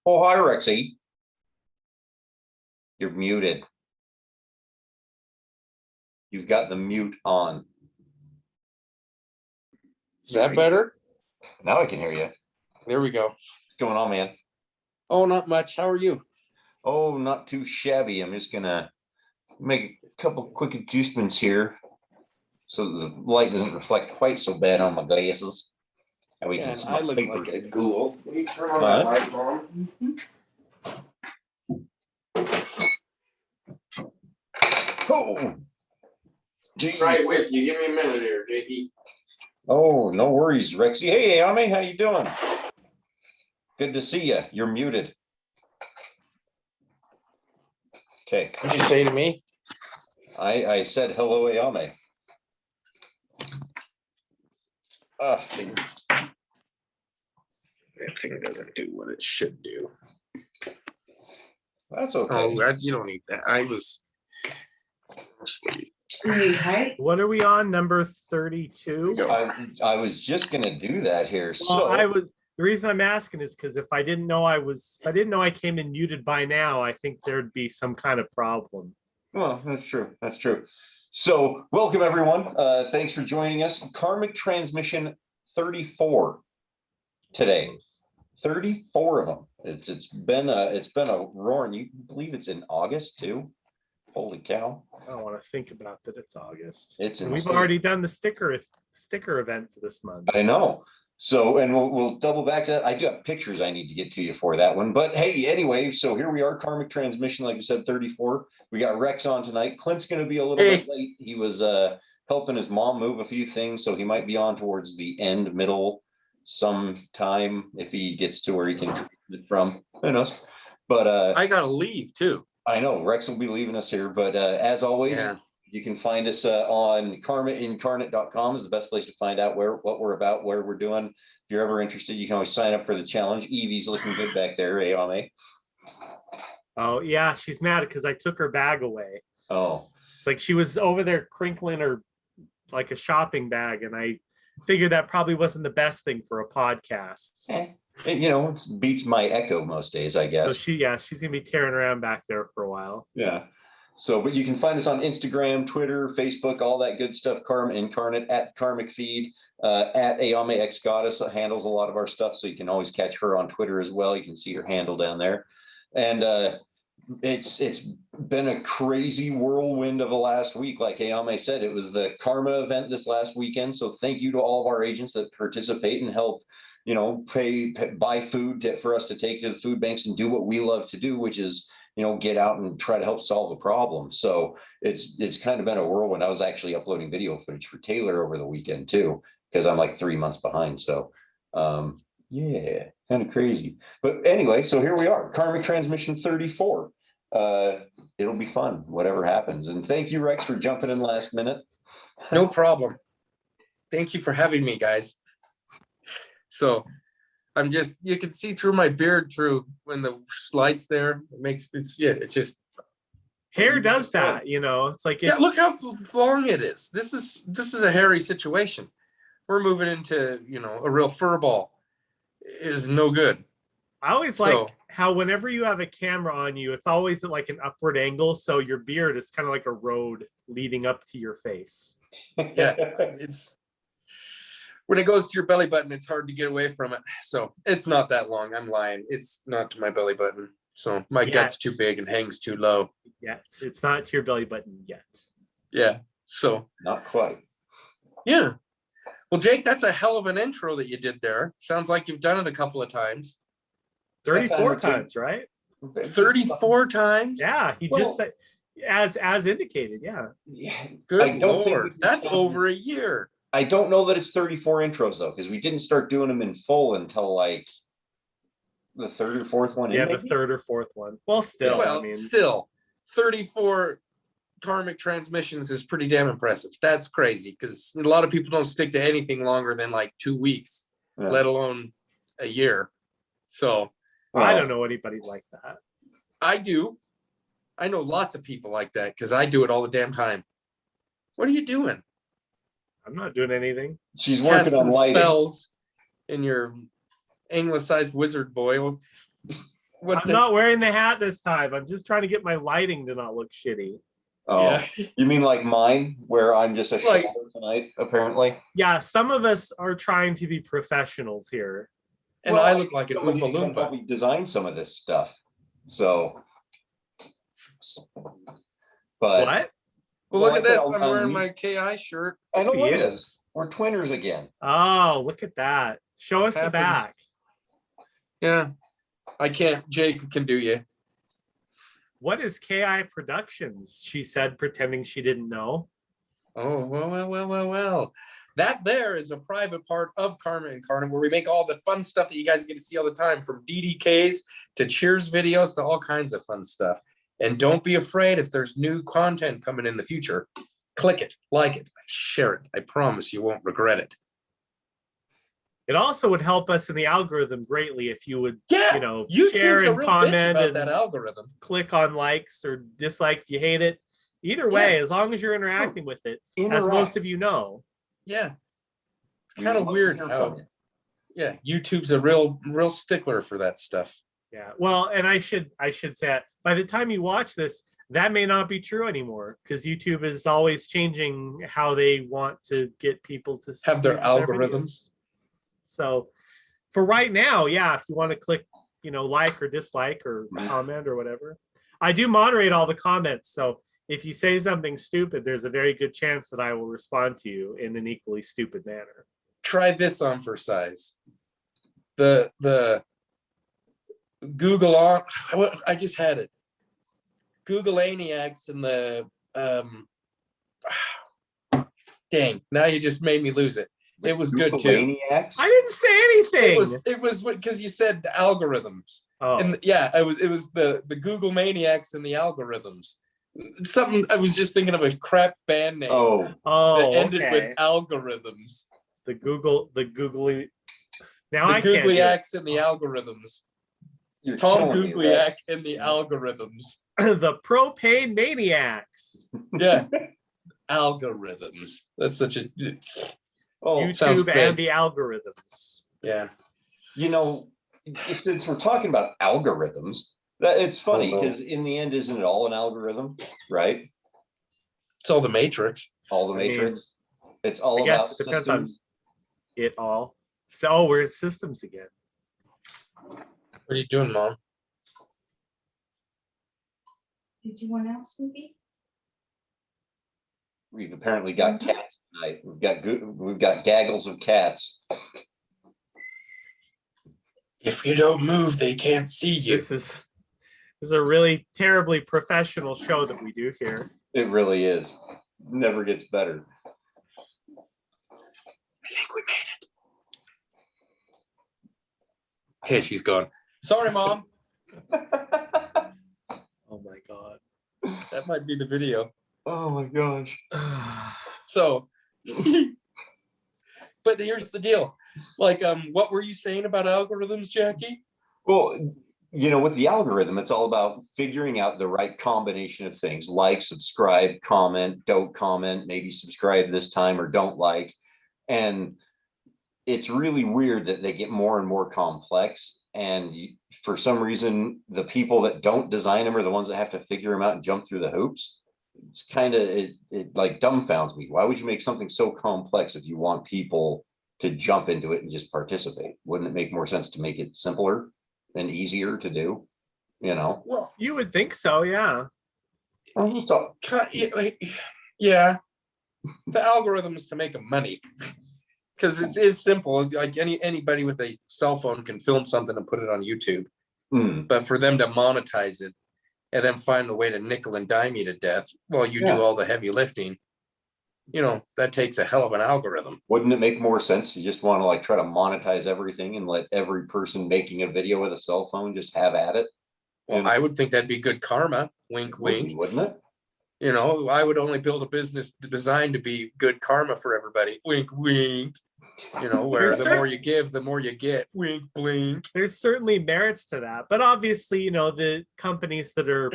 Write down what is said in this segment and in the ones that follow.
Oh, hi, Rexy. You're muted. You've got the mute on. Is that better? Now I can hear you. There we go. What's going on, man? Oh, not much. How are you? Oh, not too shabby. I'm just gonna make a couple quick adjustments here so the light doesn't reflect quite so bad on my glasses. And we can And see I my look papers. like a ghoul. Will you turn on that light, Mom? Oh, gee. Right with you. Give me a minute here, JD. Oh, no worries, Rexy. Hey, Amy, how you doing? Good to see you. You're muted. Okay. What'd you say to me? I said hello, Ayame. That thing doesn't do what it should do. That's okay. Oh, you don't need that. I was asleep. What are we on? Number 32? I was just gonna do that here. Well, the reason I'm asking is because if I didn't know I came in muted by now, I think there'd be some kind of problem. Well, that's true. That's true. So welcome everyone. Thanks for joining us. Karmic transmission 34 today. 34 of them. It's been a roaring. You can believe it's in August too. Holy cow. I don't want to think about that. It's August. And we've already done the sticker event for this month. I know. So, and we'll double back to that. I do have pictures I need to get to you for that one. But hey, anyway, so here we are, Karmic transmission, like I said, 34. We got Rex on tonight. Clint's going to be a little bit late. He was helping his mom move a few things, so he might be on towards the end, middle, sometime if he gets to where he can it from. Who knows? But I gotta leave too. I know Rex will be leaving us here, but as always, you can find us on karmaincarnate.com is the best place to find out what we're about, where we're doing. If you're ever interested, you can always sign up for the challenge. Evie's looking good back there, Ame. Oh yeah, she's mad because I took her bag away. Oh, it's like she was over there crinkling her like a shopping bag, and I figured that probably wasn't the best thing for a podcast. It beats my echo most days, I guess. So she's gonna be tearing around back there for a while. Yeah. So, but you can find us on Instagram, Twitter, Facebook, all that good stuff. Karma Incarnate at Karmic Feed, at Ayame X Goddess handles a lot of our stuff, so you can always catch her on Twitter as well. You can see her handle down there, and it's been a crazy whirlwind of a last week. Like Ayame said, it was the Karma event this last weekend. So thank you to all of our agents that participate and help. Buy food for us to take to the food banks and do what we love to do, which is get out and try to help solve the problem. So it's kind of been a whirlwind. I was actually uploading video footage for Taylor over the weekend too, because I'm like 3 months behind. So yeah, kind of crazy. But anyway, so here we are, Karmic transmission 34. It'll be fun, whatever happens. And thank you, Rex, for jumping in last minute. No problem. Thank you for having me, guys. So you can see through my beard through when the light's there. It just hair does that, it's like, look how long it is. This is a hairy situation. We're moving into, a real fur ball. It is no good. I always like how whenever you have a camera on you, it's always at like an upward angle. So your beard is kind of like a road leading up to your face. Yeah, when it goes to your belly button, it's hard to get away from it. So it's not that long. I'm lying. It's not to my belly button. So my gut's too big and hangs too low. Yeah, it's not to your belly button yet. Yeah, so. Not quite. Yeah. Well, Jake, that's a hell of an intro that you did there. Sounds like you've done it a couple of times. 34 times, right? 34 times? Yeah, just said, as indicated, yeah. Good Lord, that's over a year. I don't know that it's 34 intros though, because we didn't start doing them in full until like the third or fourth one. Yeah, the third or fourth one. Well, still, still 34 Karmic transmissions is pretty damn impressive. That's crazy because a lot of people don't stick to anything longer than like 2 weeks, let alone a year. So I don't know anybody like that. I do. I know lots of people like that because I do it all the damn time. What are you doing? I'm not doing anything. She's working on lighting. Spells in your anglicized wizard boy. What I'm not wearing the hat this time. I'm just trying to get my lighting to not look shitty. Oh, Yeah. you mean like mine, where I'm just a Like- shoulder tonight, apparently? Yeah, some of us are trying to be professionals here. And Well, I look like an somebody Oompa helped Loompa. me design some of this stuff. So, but What? Well, look I at said this. I'll I'm wearing unmute. my KI shirt. I know He what it is. is. We're twinners again. Oh, look at that. Show us the Happens. back. Yeah. I can't. Jake can do you. What is KI Productions? She said, pretending she didn't know. Oh, well. That there is a private part of Karmic and Karmic where we make all the fun stuff that you guys get to see all the time, from DDKs to cheers videos to all kinds of fun stuff. And don't be afraid if there's new content coming in the future. Click it, like it, share it. I promise you won't regret it. It also would help us in the algorithm greatly if you would, Yeah, you know, YouTube's share a and real bitch comment about and that algorithm. click on likes or dislike if you hate it. Either way, as long as you're interacting with it, as Interact. most of you know. Yeah. It's We kind of love to weird hear how, from you. yeah, YouTube's a real stickler for that stuff. Yeah. Well, and I should say that by the time you watch this, that may not be true anymore, because YouTube is always changing how they want to get people to Have their see algorithms. videos. So for right now, yeah, if you want to click, you know, like or dislike or comment or whatever. I do moderate all the comments. So if you say something stupid, there's a very good chance that I will respond to you in an equally stupid manner. Try this on for size. The Google on, I just had it. Google Aniacs and the dang, now you just made me lose it. It was good too. Googleaniacs? I didn't say anything. It was because you said the algorithms. Oh, And yeah, it was the Google Maniacs and the algorithms. Something I was just thinking of a crap band name that ended okay. with algorithms. The googly. Now The I can't do it. Googliacs and the algorithms. You're Tom killing me, Googliak Rex. and the algorithms. The propane maniacs. Yeah. Algorithms. That's such a Oh, sounds YouTube good. and the algorithms. yeah. you know, since we're talking about algorithms, that it's funny Oh, no. because in the end, isn't it all an algorithm, right? It's all the Matrix. All the I mean, matrix. It's all I guess about it depends on systems. it all. So we're at systems again. What are you doing, Mom? Did you want out, Snoopy? We've apparently got cats tonight. We've got gaggles of cats. If you don't move, they can't see you. This is a really terribly professional show that we do here. It really is. Never gets better. I think we made it. Okay, she's gone. Sorry, Mom. Oh my god. That might be the video. Oh my gosh. So, but here's the deal. Like, what were you saying about algorithms, Jackie? Well, with the algorithm, it's all about figuring out the right combination of things, like, subscribe, comment, don't comment, maybe subscribe this time or don't like. And it's really weird that they get more and more complex. And for some reason, the people that don't design them are the ones that have to figure them out and jump through the hoops. It's kind of, it like dumbfounds me. Why would you make something so complex if you want people to jump into it and just participate? Wouldn't it make more sense to make it simpler and easier to do? Well, You would think so, yeah. So, yeah. The algorithm is to make them money. Because it is simple. Like anybody with a cell phone can film something and put it on YouTube. But for them to monetize it and then find a way to nickel and dime you to death while you do all the heavy lifting, that takes a hell of an algorithm. wouldn't it make more sense to just want to try to monetize everything and let every person making a video with a cell phone just have at it? Well, I would think that'd be good karma. Wink, wink. Wouldn't it? I would only build a business designed to be good karma for everybody. Wink, wink. Where the more you give, the more you get. Wink, blink. There's certainly merits to that, but obviously, the companies that are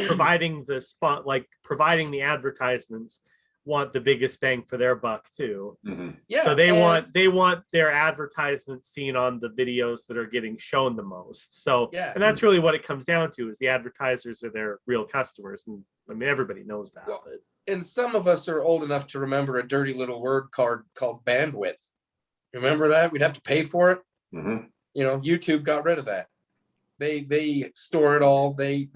providing the spot, like providing the advertisements, want the biggest bang for their buck too. Yeah. So they want their advertisements seen on the videos that are getting shown the most. So Yeah. and that's really what it comes down to, is the advertisers are their real customers. And I mean, everybody knows that. Well, but and some of us are old enough to remember a dirty little word card called bandwidth. Remember that? We'd have to pay for it. You know, YouTube got rid of that. They store it all. They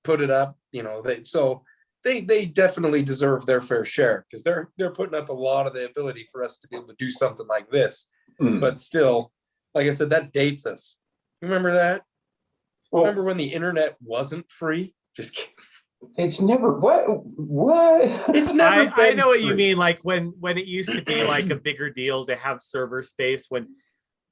put it up. You know, they definitely deserve their fair share, because they're putting up a lot of the ability for us to be able to do something like this. But still, like I said, that dates us. Remember that? Well, Remember when the internet wasn't free? Just kidding. it's never what It's never I been know what you free. mean. Like when it used to be like a bigger deal to have server space, when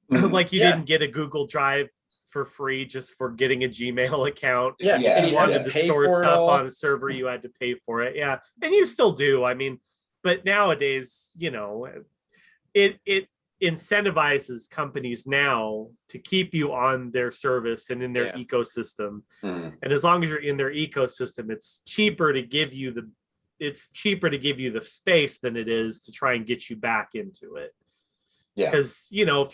like you Yeah. didn't get a Google Drive for free just for getting a Gmail account. Yeah, Yeah, and you had Wanted to to pay store for it stuff all. on a server, you had to pay for it. Yeah, and you still do. I mean, but nowadays, you know, it incentivizes companies now to keep you on their service and in their Yeah. ecosystem. And as long as you're in their ecosystem, it's cheaper to give you the space than it is to try and get you back into it. Yeah. Because, you know,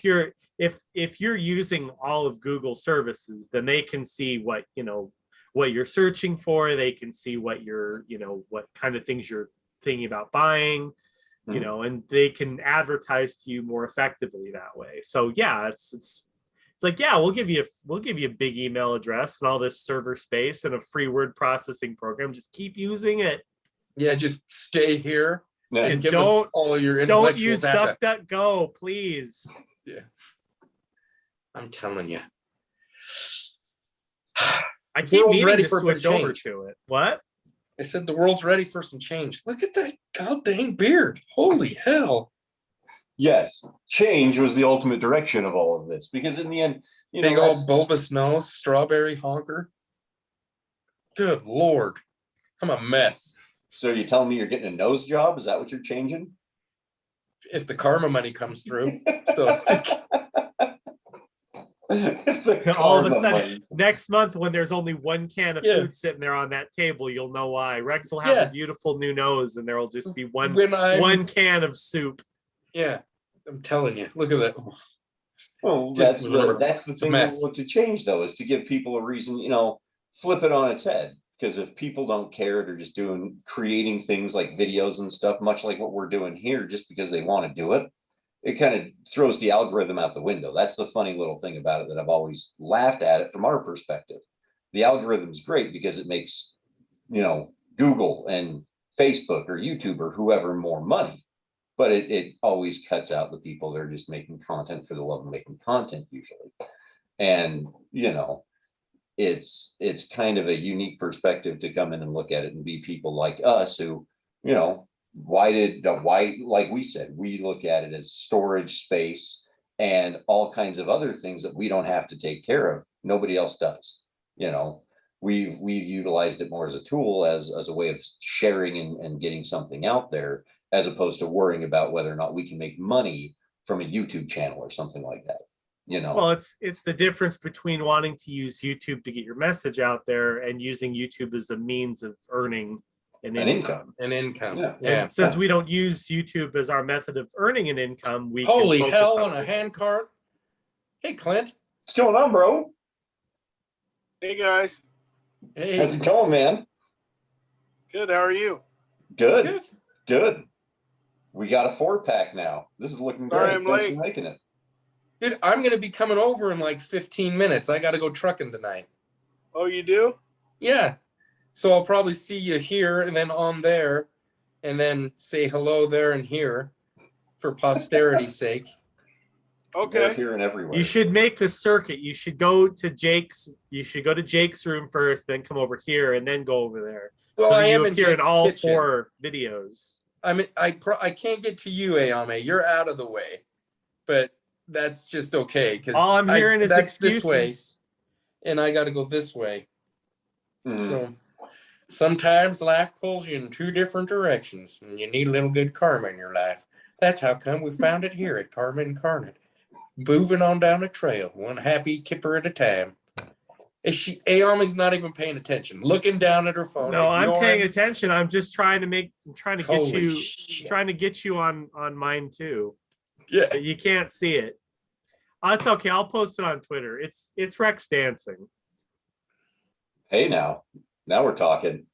if you're using all of Google services, then they can see what, you know, what you're searching for. They can see what you're, you know, what kind of things you're thinking about buying, you know, and they can advertise to you more effectively that way. So yeah, it's like, yeah, we'll give you a big email address and all this server space and a free word processing program. Just keep using it. Yeah, just stay here and give us don't- all of your Don't intellectual use data. DuckDuckGo, please. Yeah, I'm telling you. I keep World's meaning ready to for a big switch over change. to it. What? I said the world's ready for some change. Look at that god dang beard. Holy hell. Yes, change was the ultimate direction of all of this, because in the end, you Big know, old bulbous nose, strawberry honker. Good Lord. I'm a mess. so you're telling me you're getting a nose job? Is that what you're changing? If the karma money comes through. So just The All of a karma sudden, money. next month, when there's only one can of Yeah. food sitting there on that table, you'll know why. Rex will have Yeah. a beautiful new nose, and there will just be one when can of soup. yeah, I'm telling you. Look at that. Well, Just that's remember, the it's a thing we mess. want to change, though, is to give people a reason, you know, flip it on its head. Because if people don't care, they're just creating things like videos and stuff, much like what we're doing here, just because they want to do it. It kind of throws the algorithm out the window. That's the funny little thing about it, that I've always laughed at it from our perspective. The algorithm's great because it makes, you know, Google and Facebook or YouTube or whoever more money. But it always cuts out the people that are just making content for the love of making content usually. And, you know, it's kind of a unique perspective to come in and look at it and be people like us who, you know, why, like we said, we look at it as storage space and all kinds of other things that we don't have to take care of. Nobody else does. You know, we've utilized it more as a tool, as a way of sharing and getting something out there, as opposed to worrying about whether or not we can make money from a YouTube channel or something like that. You know, Well, it's the difference between wanting to use YouTube to get your message out there and using YouTube as a means of earning an income. An income. Yeah. Yeah. And since we don't use YouTube as our method of earning an income, we Holy can focus hell on on a other hand things. cart. Hey, Clint. what's going on, bro? Hey guys, How's Hey. it going, man? good. How are you? Good, Good. good. We got a 4-pack now. This is looking Sorry great. I'm Thanks late. for making it. Dude, I'm going to be coming over in like 15 minutes. I got to go trucking tonight. Oh, you do? Yeah. So I'll probably see you here and then on there and then say hello there and here for posterity's sake. They're Okay. here and everywhere. You should make the circuit. You should go to Jake's room first, then come over here, and then go over there. Well, so I that you am in appear in Jake's all kitchen. 4 videos. I mean, I can't get to you, Ayame. You're out of the way, but that's just okay because All I'm hearing is that's excuses. this way, and I got to go this way. Mhm. So sometimes life pulls you in 2 different directions, and you need a little good karma in your life. That's how come we found it here at Karma Incarnate. Moving on down the trail, one happy kipper at a time. Ayami's not even paying attention, looking down at her phone. No, I'm paying ignoring- attention. I'm just trying to get Holy you shit. trying to get you on mine too. Yeah. But you can't see it. It's okay. I'll post it on Twitter. It's Rex dancing. Hey, now we're talking.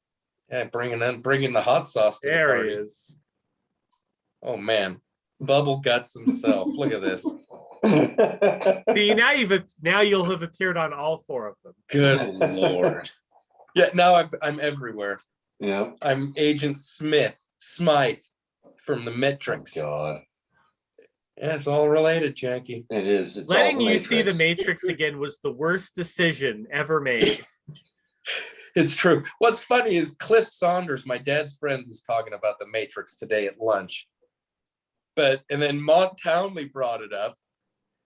Yeah, bringing the hot sauce to the There party. he is. Oh man, Bubble Guts himself. Look at this. See, now you'll have appeared on all 4 of them. Good lord. Yeah, now I'm everywhere. Yeah. I'm Agent Smythe from the Matrix. Oh, God. Yeah, it's all related, Jackie. It is. It's Letting all the you see the Matrix. Matrix again was the worst decision ever made. It's true. What's funny is Cliff Saunders, my dad's friend, was talking about the Matrix today at lunch. And then Mont Townley brought it up,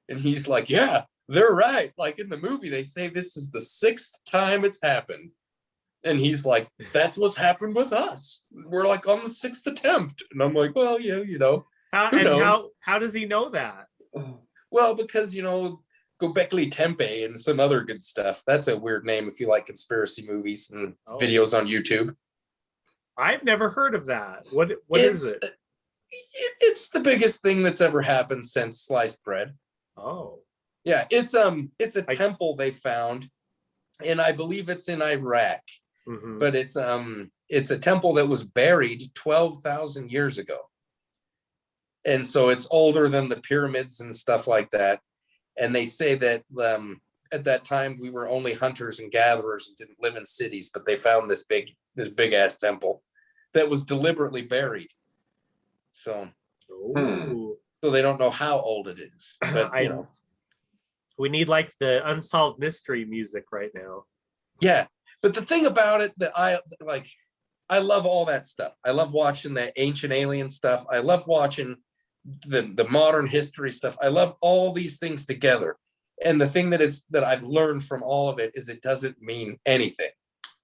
and he's like, yeah, they're right. Like in the movie, they say this is the 6th time it's happened. And he's like, that's what's happened with us. We're like on the 6th attempt. And I'm like, well, yeah, Who knows? How does he know that? Well, because, Gobekli Tepe and some other good stuff. That's a weird name if you like conspiracy movies and videos on YouTube. I've never heard of that. What is it? It's the biggest thing that's ever happened since sliced bread. Oh. Yeah, it's a temple they found, and I believe it's in Iraq. Mhm. But it's a temple that was buried 12,000 years ago. And so it's older than the pyramids and stuff like that. And they say that at that time we were only hunters and gatherers and didn't live in cities, but they found this big ass temple that was deliberately buried. So so they don't know how old it is. But we need like the unsolved mystery music right now. Yeah. But the thing about it that I love all that stuff. I love watching the ancient alien stuff. I love watching the modern history stuff. I love all these things together. And the thing that I've learned from all of it is it doesn't mean anything.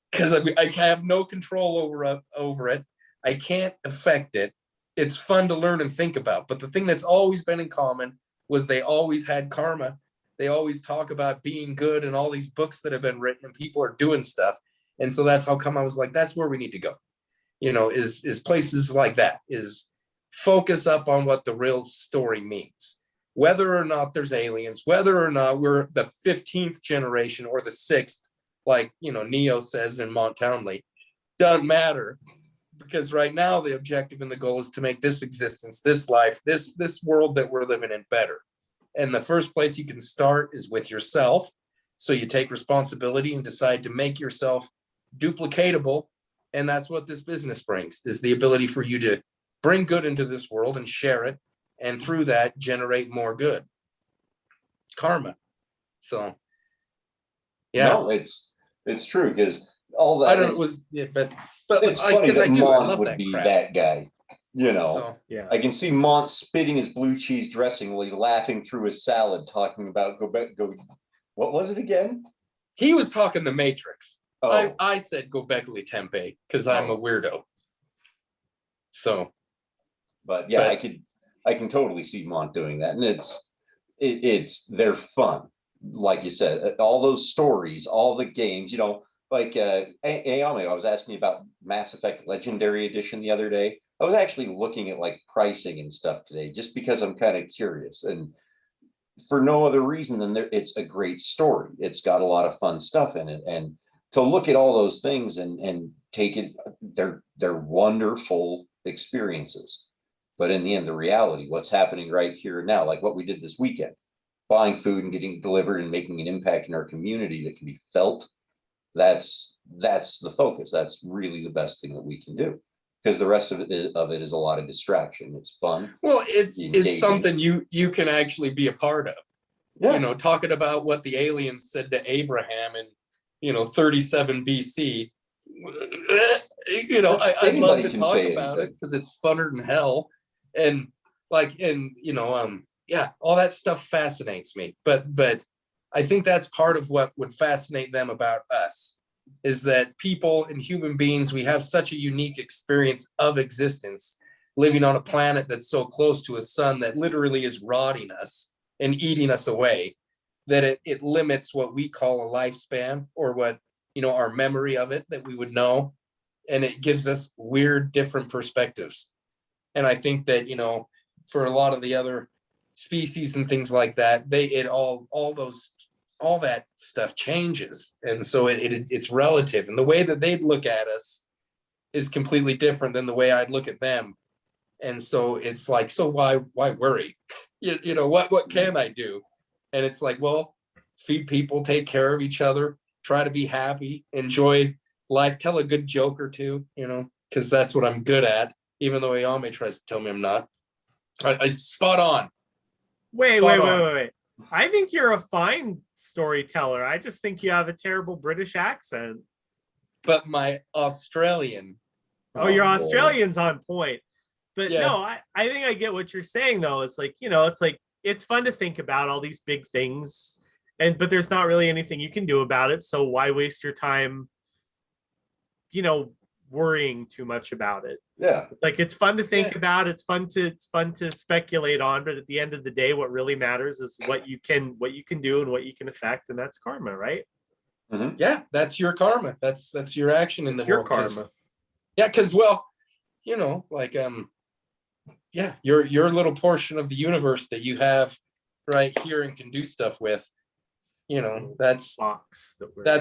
Because I have no control over it. I can't affect it. It's fun to learn and think about. But the thing that's always been in common was they always had karma. They always talk about being good and all these books that have been written and people are doing stuff. And so that's how come I was like, that's where we need to go. Is places like that, is focus up on what the real story means. Whether or not there's aliens, whether or not we're the 15th generation or the 6th, like, Neo says in Mont Townley, doesn't matter. Because right now the objective and the goal is to make this existence, this life, this world that we're living in better. And the first place you can start is with yourself. So you take responsibility and decide to make yourself duplicatable. And that's what this business brings, is the ability for you to bring good into this world and share it. And through that, generate more good. Karma. So, yeah. No, it's true, because all that. I don't know, it was, yeah, but It's funny that I Mont love would that be crap. that guy. So, Yeah. I can see Mont spitting his blue cheese dressing while he's laughing through his salad, talking about go. What was it again? he was talking the Matrix. Oh, I said Gobekli Tepe because I'm a weirdo. So, but yeah, I can totally see Mont doing that, and they're fun. Like you said, all those stories, all the games, like Ayame, I was asking you about Mass Effect Legendary Edition the other day. I was actually looking at like pricing and stuff today, just because I'm kind of curious, and for no other reason than it's a great story. It's got a lot of fun stuff in it, and to look at all those things and take it, they're wonderful experiences. But in the end, the reality, what's happening right here and now, like what we did this weekend, buying food and getting delivered and making an impact in our community that can be felt. That's the focus. That's really the best thing that we can do, because the rest of it is a lot of distraction. It's fun. Well, it's engaging. something you can actually be a part of. Yeah. Talking about what the aliens said to Abraham in 37 BC. I'd love to talk about it because it's funner than hell, and all that stuff fascinates me. But I think that's part of what would fascinate them about us, is that people and human beings, we have such a unique experience of existence, living on a planet that's so close to a sun that literally is rotting us and eating us away, that it limits what we call a lifespan, or what, our memory of it that we would know. And it gives us weird, different perspectives. And I think that, for a lot of the other species and things like that, all that stuff changes. And so it's relative. And the way that they'd look at us is completely different than the way I'd look at them. And so it's like, so why worry? What can I do? And it's like, well, feed people, take care of each other, try to be happy, enjoy life, tell a good joke or two, because that's what I'm good at, even though Ayame tries to tell me I'm not. I spot on. Wait. I think you're a fine storyteller. I just think you have a terrible British accent. But my Australian. Your boy. Australian's on point. But Yeah. no, I think I get what you're saying though. It's like, it's fun to think about all these big things, but there's not really anything you can do about it. So why waste your time, worrying too much about it? Yeah. Like, it's fun to think about. It's fun to speculate on, but at the end of the day, what really matters is what you can do and what you can affect, and that's karma, right? Mhm. Yeah, that's your karma. That's your action in the Your world. 'Cause- karma. Yeah, because your little portion of the universe that you have right here and can do stuff with, that's Box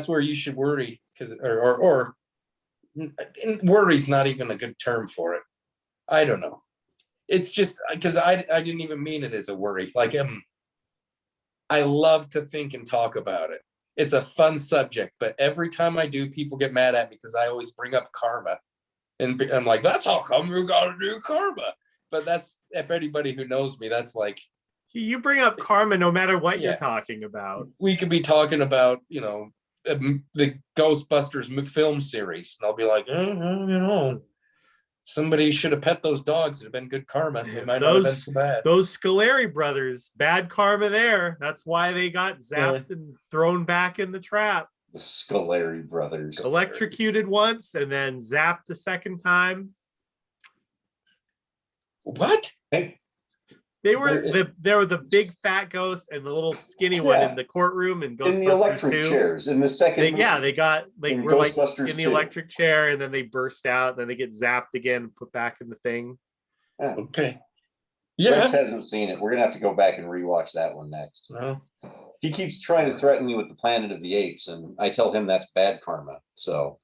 where you should worry, because or worry's not even a good term for it. I don't know. It's just because I didn't even mean it as a worry. Like, I love to think and talk about it. It's a fun subject, but every time I do, people get mad at me because I always bring up karma. And I'm like, that's how come you gotta do karma. But that's, if anybody who knows me, that's like, you bring up karma no matter what Yeah. you're talking about. we could be talking about, the Ghostbusters film series. And I'll be like, somebody should have pet those dogs. It'd have been good karma. It might not have been so bad. Those Scoleri brothers, bad karma there. That's why they got zapped and thrown back in the trap. The Scoleri brothers. Electrocuted once and then zapped a second time. What? Hey, They were the big fat ghost and the little skinny one in the courtroom in in the Ghostbusters electric 2. were in the second. They movie. got In were like Ghostbusters in the 2. electric chair, and then they burst out, and then they get zapped again and put back in the thing. Yeah. Okay. Rex Yeah. hasn't seen it. We're gonna have to go back and rewatch that one next. Well, He keeps trying to threaten me with the Planet of the Apes, and I tell him that's bad karma. So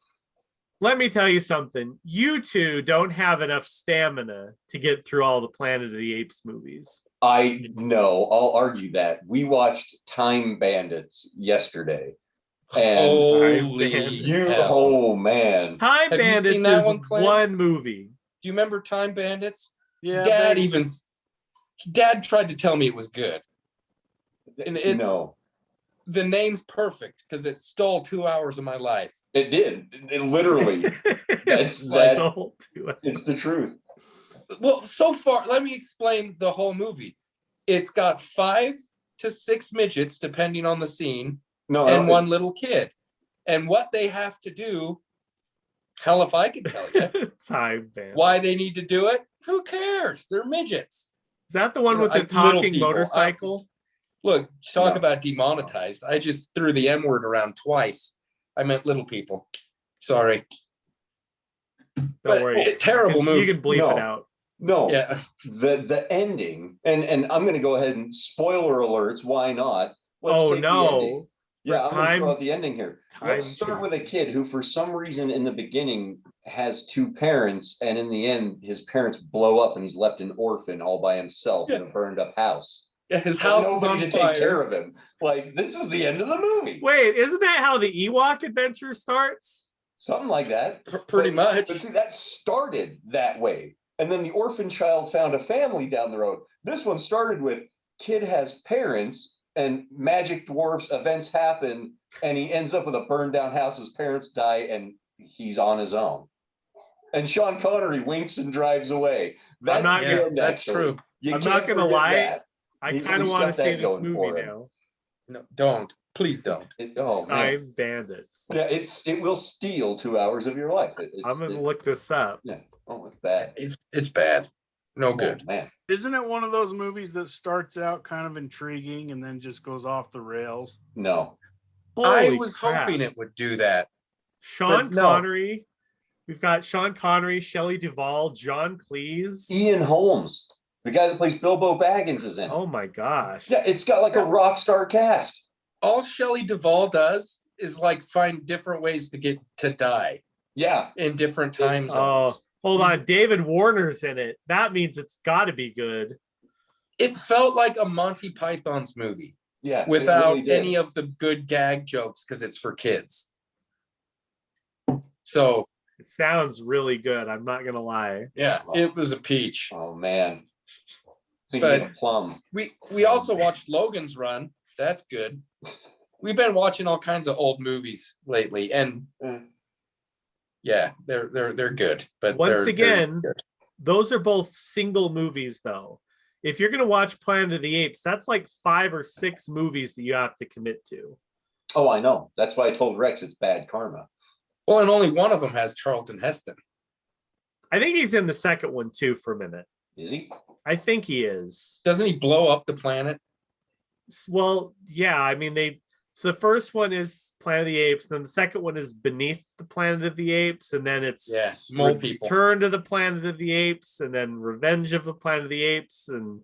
Let me tell you something. You two don't have enough stamina to get through all the Planet of the Apes movies. I know I'll argue that. We watched Time Bandits yesterday. And holy hell. oh man. Time Have you Bandits seen that is one, Clint? one movie. Do you remember Time Bandits? Yeah. Dad tried to tell me it was good. And it's No, the name's perfect because it stole 2 hours of my life. it did. It literally, It's that- stole 2 hours. it's the truth. Well, so far, let me explain the whole movie. It's got 5 to 6 midgets, depending on the scene, No, and no, one little kid. And what they have to do, hell if I can tell you. Time Bandits. Why they need to do it? Who cares? They're midgets. Is that the one with the Like little talking people. motorcycle? Look, talk No. about demonetized. I just threw the M word around twice. I meant little people. Sorry. Don't But worry. terrible movie. You can bleep No. it out. No, Yeah. the ending, and I'm gonna go ahead and spoiler alerts. Why not? Let's Oh take the ending. no. Yeah, I'm gonna time- throw out the ending here. Let's time start with a chasing. kid who, for some reason, in the beginning, has 2 parents, and in the end, his parents blow up, and he's left an orphan all by himself in a burned up house. Yeah, his With house is nobody on to take care fire. of him. Like, this is the end of the movie. Wait, isn't that how the Ewok adventure starts? Something like that. Pretty But- much. But see, that started that way. And then the orphan child found a family down the road. This one started with kid has parents and magic dwarfs events happen, and he ends up with a burned down house. His parents die, and he's on his own. And Sean Connery winks and drives away. I'm not Yeah, gonna- that's actually. true. You I'm can't not gonna forget lie. that. I He's kind of got want to that see this going movie for him. now. No, don't. Please don't. Oh man. Time Bandits. Yeah, it will steal 2 hours of your life. I'm gonna look this up. Yeah. Oh, it's bad. It's bad. No Oh, good. man. Isn't it one of those movies that starts out kind of intriguing and then just goes off the rails? No. I Holy was crap. hoping it would do that. Sean but no. Connery. We've got Sean Connery, Shelley Duvall, John Cleese. Ian Holmes, the guy that plays Bilbo Baggins, is in it. Oh my gosh. Yeah, it's got like a rock star cast. All Shelley Duvall does is like find different ways to get to die Yeah. in different time Oh, zones. hold on. David Warner's in it. That means it's got to be good. It felt like a Monty Python's movie Yeah. it without really did. any of the good gag jokes because it's for kids. So It sounds really good. I'm not going to lie. yeah, it was a peach. Oh man. Thinking But- of plum. We also watched Logan's Run. That's good. We've been watching all kinds of old movies lately, and yeah, they're good. But Once they're again, good. Those are both single movies, though. If you're going to watch Planet of the Apes, that's like 5 or 6 movies that you have to commit to. Oh, I know. That's why I told Rex it's bad karma. Well, and only one of them has Charlton Heston. I think he's in the second one, too, for a minute. Is he? I think he is. Doesn't he blow up the planet? Well, yeah. I mean, so the first one is Planet of the Apes, then the second one is Beneath the Planet of the Apes, and then it's Mole People. Return to the Planet of the Apes, and then Revenge of the Planet of the Apes, and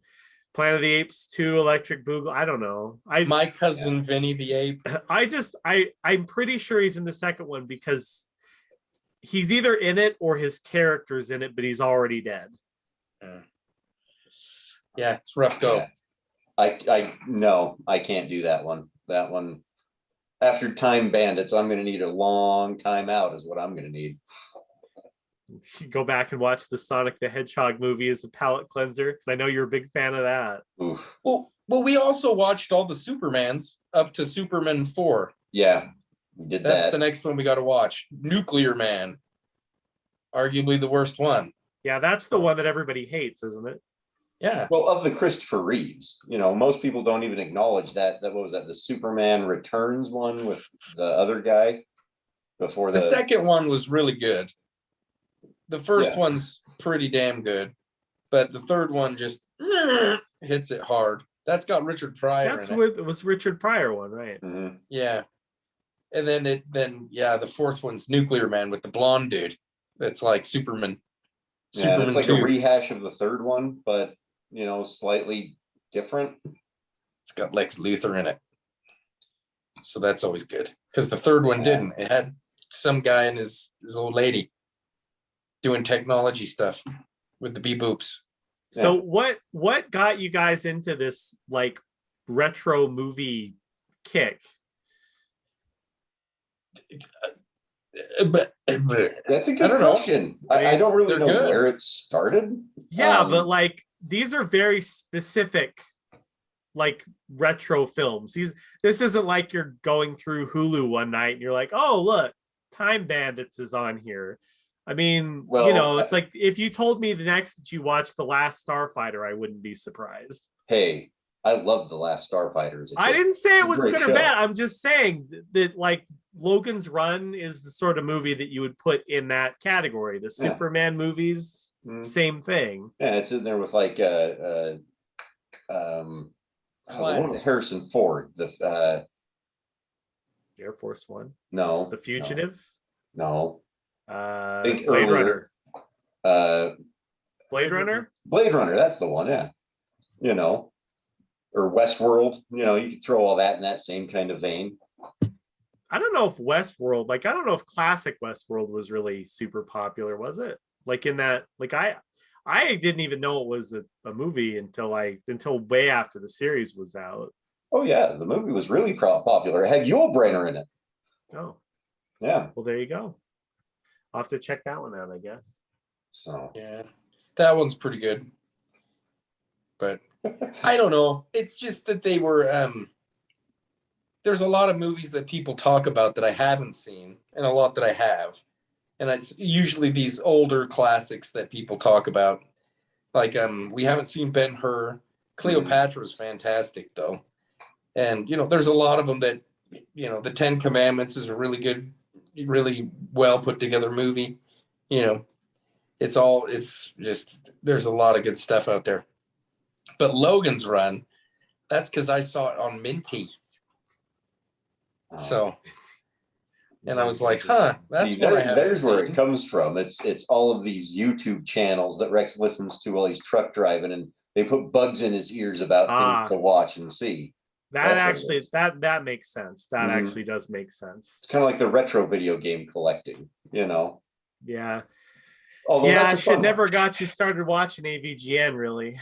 Planet of the Apes 2, Electric Boogaloo. I don't know. My cousin Vinny the Ape. I'm pretty sure he's in the second one because he's either in it or his character's in it, but he's already dead. Yeah, it's rough go. Yeah. I can't do that one. That one, after Time Bandits, I'm gonna need a long time out, is what I'm gonna need. You go back and watch the Sonic the Hedgehog movie as a palate cleanser, because I know you're a big fan of that. Oof. Well, we also watched all the Supermans up to Superman 4. Yeah, we did That's that. the next one we got to watch. Nuclear Man. Arguably the worst one. Yeah, that's the one that everybody hates, isn't it? Yeah. Well, of the Christopher Reeves, most people don't even acknowledge that. What was that? The Superman Returns one with the other guy before The second one was really good. The first Yeah. one's pretty damn good, but the third one just hits it hard. That's got Richard Pryor That's in it. what it was, Richard Pryor one, right? Mhm. Yeah. And then the fourth one's Nuclear Man with the blonde dude. That's like Superman. Yeah, Superman it's like 2. a rehash of the third one, but slightly different. It's got Lex Luthor in it. So that's always good. Because the third one Yeah. didn't. It had some guy and his old lady doing technology stuff with the beep boops. So what got you guys into this like retro movie kick? But That's a I good don't know. question. I don't really They're know good. where it started. Yeah, but like these are very specific like retro films. This isn't like you're going through Hulu one night and you're like, oh look, Time Bandits is on here. I mean, Well, it's like if you told me the next that you watched The Last Starfighter, I wouldn't be surprised. Hey, I love The Last Starfighters. I didn't say it was great good or show. bad. I'm just saying that like Logan's Run is the sort of movie that you would put in that category. The Yeah. Superman movies, Mhm. same thing. Yeah, it's in there with like the one with Classics. Harrison Ford. The Air Force One, no, The Fugitive, No. Think Blade earlier. Runner. Uh, Blade Runner? Blade Runner. That's the one. Yeah. Or Westworld. You could throw all that in that same kind of vein. I don't know if Westworld, I don't know if classic Westworld was really super popular, was it? Like in that, I didn't even know it was a movie until way after the series was out. Oh yeah, the movie was really popular. It had Yul Brynner in it. Oh, Yeah. well, there you go. I'll have to check that one out, I guess. So yeah, that one's pretty good. But I don't know. It's just that they were there's a lot of movies that people talk about that I haven't seen and a lot that I have. And it's usually these older classics that people talk about. Like we haven't seen Ben-Hur. Cleopatra's fantastic though. And there's a lot of them that the 10 Commandments is a really good, really well put together movie. it's just, there's a lot of good stuff out there. But Logan's Run, that's because I saw it on Minty. So, and I was like, huh, that's See, what I haven't there's where it seen. comes from. It's all of these YouTube channels that Rex listens to while he's truck driving, and they put bugs in his ears about things to watch and see. That That's what it actually is. that makes sense. That Mhm. actually does make sense. It's kind of like the retro video game collecting, you know. Yeah. Although Yeah, I that's a should fun never one. got you started watching AVGN, really.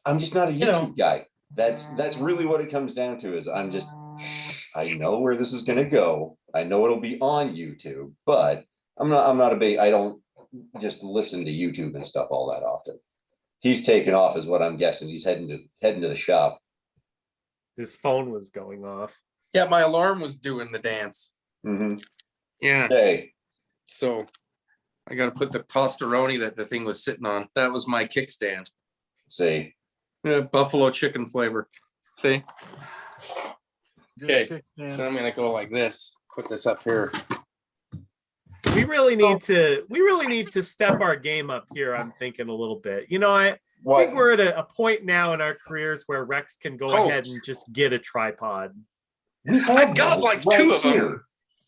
I'm just not a You know. YouTube guy. That's really what it comes down to. Is I know where this is gonna go. I know it'll be on YouTube, but I'm not a big. I don't just listen to YouTube and stuff all that often. He's taken off, is what I'm guessing. He's heading to the shop. His phone was going off. Yeah, my alarm was doing the dance. Mm-hmm. Yeah. Okay. So I got to put the pastaroni that the thing was sitting on. That was my kickstand. See. Buffalo chicken flavor. See? Good Okay. kickstand. So I'm going to go like this. Put this up here. We really need to step our game up here. I'm thinking a little bit. You know, I think we're at a point now in our careers where Rex can go ahead and just get a tripod. I've got like right two of them. here.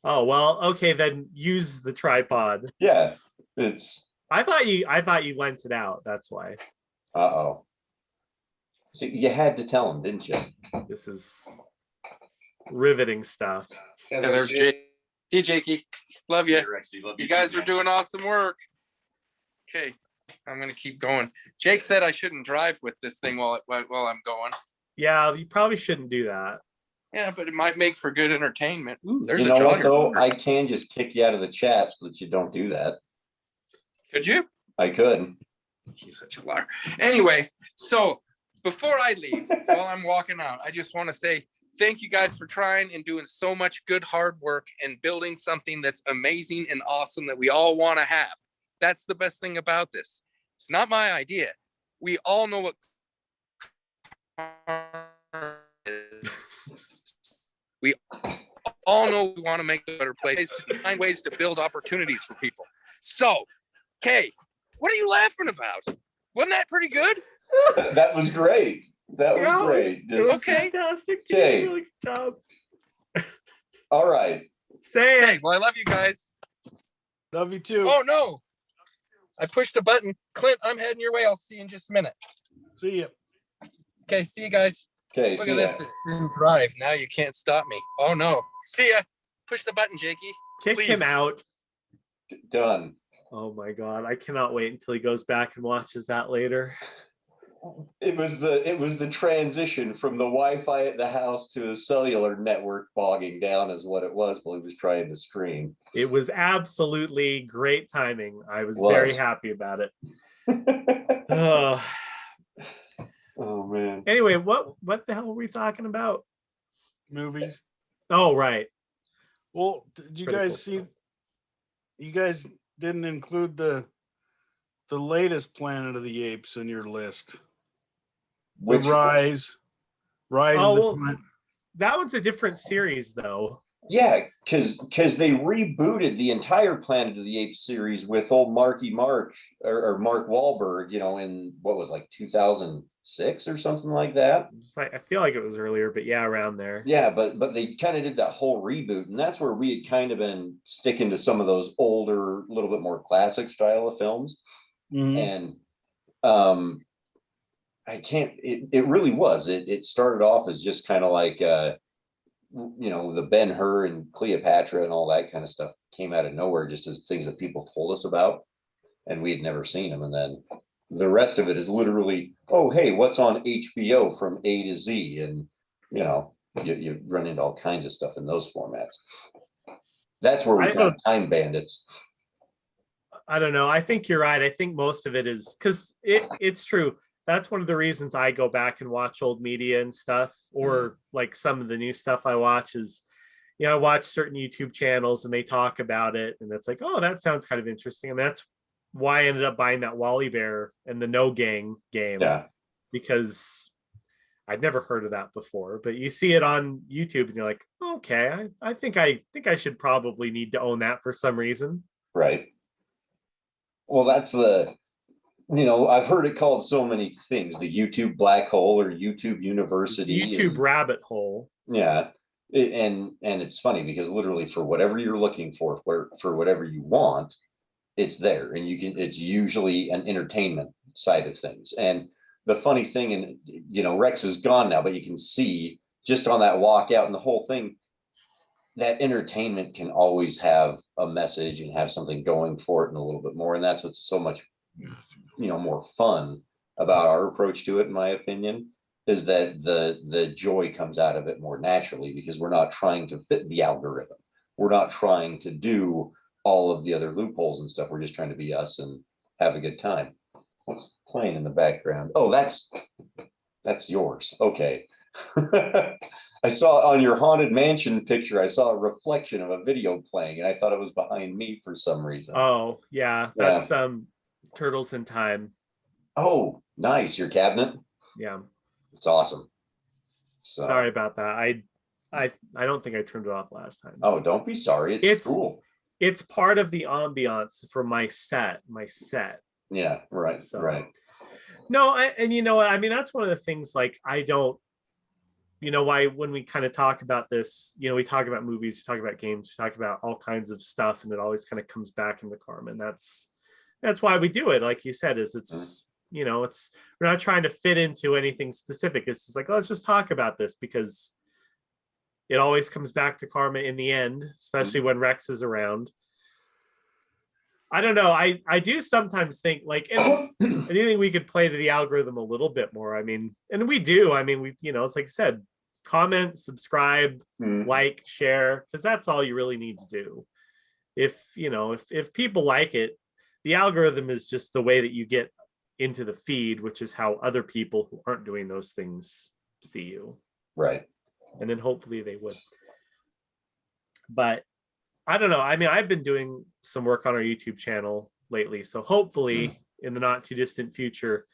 Oh well, okay, then use the tripod. Yeah, it's. I thought you lent it out. That's why. Uh-oh. So you had to tell him, didn't you? This is riveting stuff. And there's Jake. See, Jakey. Love you. You guys are doing awesome work. Okay, I'm gonna keep going. Jake said I shouldn't drive with this thing while I'm going. Yeah, you probably shouldn't do that. Yeah, but it might make for good entertainment. Ooh, there's You a know what jogger. though? I can just kick you out of the chat so that you don't do that. Could you? I could. He's such a liar. Anyway, so before I leave, while I'm walking out, I just want to say thank you guys for trying and doing so much good hard work and building something that's amazing and awesome that we all want to have. That's the best thing about this. It's not my idea. We all know what is. We all know we want to make a better place, to find ways to build opportunities for people. So, Kay, what are you laughing about? Wasn't that pretty good? That was great. That was great. It was Okay. fantastic. You did a really good job. All right. Say Hey, it. well, I love you guys. Love you too. Oh, no. I pushed a button. Clint, I'm heading your way. I'll see you in just a minute. See ya. Okay, see you guys. Okay. Look see at ya. this. It's in drive. Now you can't stop me. Oh, no. See ya. Push the button, Jakey. Kick Leave. him out. Done. Oh my god, I cannot wait until he goes back and watches that later. It was the transition from the Wi-Fi at the house to a cellular network bogging down is what it was while he was trying to stream. It was absolutely great timing. I was Was. very happy about it. Oh. Oh man. Anyway, what the hell were we talking about? Movies. Oh, right. Well, did you Critical guys see? stuff. You guys didn't include the latest Planet of the Apes in your list. The Which- Rise. Oh, the well, Planet- that one's a different series, though. Yeah, because they rebooted the entire Planet of the Apes series with old Marky Mark or Mark Wahlberg, you know, in what was like 2006 or something like that. It's like, I feel like it was earlier, but yeah, around there. Yeah, but they kind of did that whole reboot, and that's where we had kind of been sticking to some of those older, little bit more classic style of films. Mhm. And I can't. It really was. It started off as just kind of like you know, the Ben-Hur and Cleopatra and all that kind of stuff came out of nowhere, just as things that people told us about, and we had never seen them. And then the rest of it is literally, oh hey, what's on HBO from A to Z, and you know, you run into all kinds of stuff in those formats. That's where we got Time Bandits. I don't know. I think you're right. I think most of it is because it's true. That's one of the reasons I go back and watch old media and stuff, or like some of the new stuff I watch is, you know, I watch certain YouTube channels and they talk about it, and it's like, oh, that sounds kind of interesting. And that's why I ended up buying that Wally Bear and the No Gang game. Yeah. Because I'd never heard of that before, but you see it on YouTube and you're like, okay, I think I should probably need to own that for some reason. Right. Well, that's the, I've heard it called so many things, the YouTube black hole or YouTube university. YouTube rabbit hole. Yeah. And it's funny because literally for whatever you're looking for whatever you want, it's there. And it's usually an entertainment side of things. And the funny thing, and Rex is gone now, but you can see just on that walk out and the whole thing, that entertainment can always have a message and have something going for it and a little bit more. And that's what's so much, more fun about our approach to it, in my opinion, is that the joy comes out of it more naturally because we're not trying to fit the algorithm. We're not trying to do all of the other loopholes and stuff. We're just trying to be us and have a good time. What's playing in the background? Oh, that's yours. Okay. I saw on your haunted mansion picture, I saw a reflection of a video playing and I thought it was behind me for some reason. Oh, yeah. That's Turtles in Time. Oh, nice. Your cabinet? Yeah. It's awesome. So, sorry about that. I don't think I turned it off last time. Oh, don't be sorry. It's cool. It's part of the ambiance for my set. Yeah, right. So, right. No, I mean, that's one of the things, like, I don't, why when we kind of talk about this, we talk about movies, we talk about games, we talk about all kinds of stuff, and it always kind of comes back into Karma. And that's why we do it. Like you said, it's we're not trying to fit into anything specific. It's just like, let's just talk about this because it always comes back to Karma in the end, especially when Rex is around. I don't know. I do sometimes think, like, and anything we could play to the algorithm a little bit more. I mean, and we do. I mean, it's like I said, comment, subscribe, like, share, because that's all you really need to do. If people like it, the algorithm is just the way that you get into the feed, which is how other people who aren't doing those things see you. Right. And then hopefully they would. But I don't know. I mean, I've been doing some work on our YouTube channel lately. So hopefully in the not too distant future,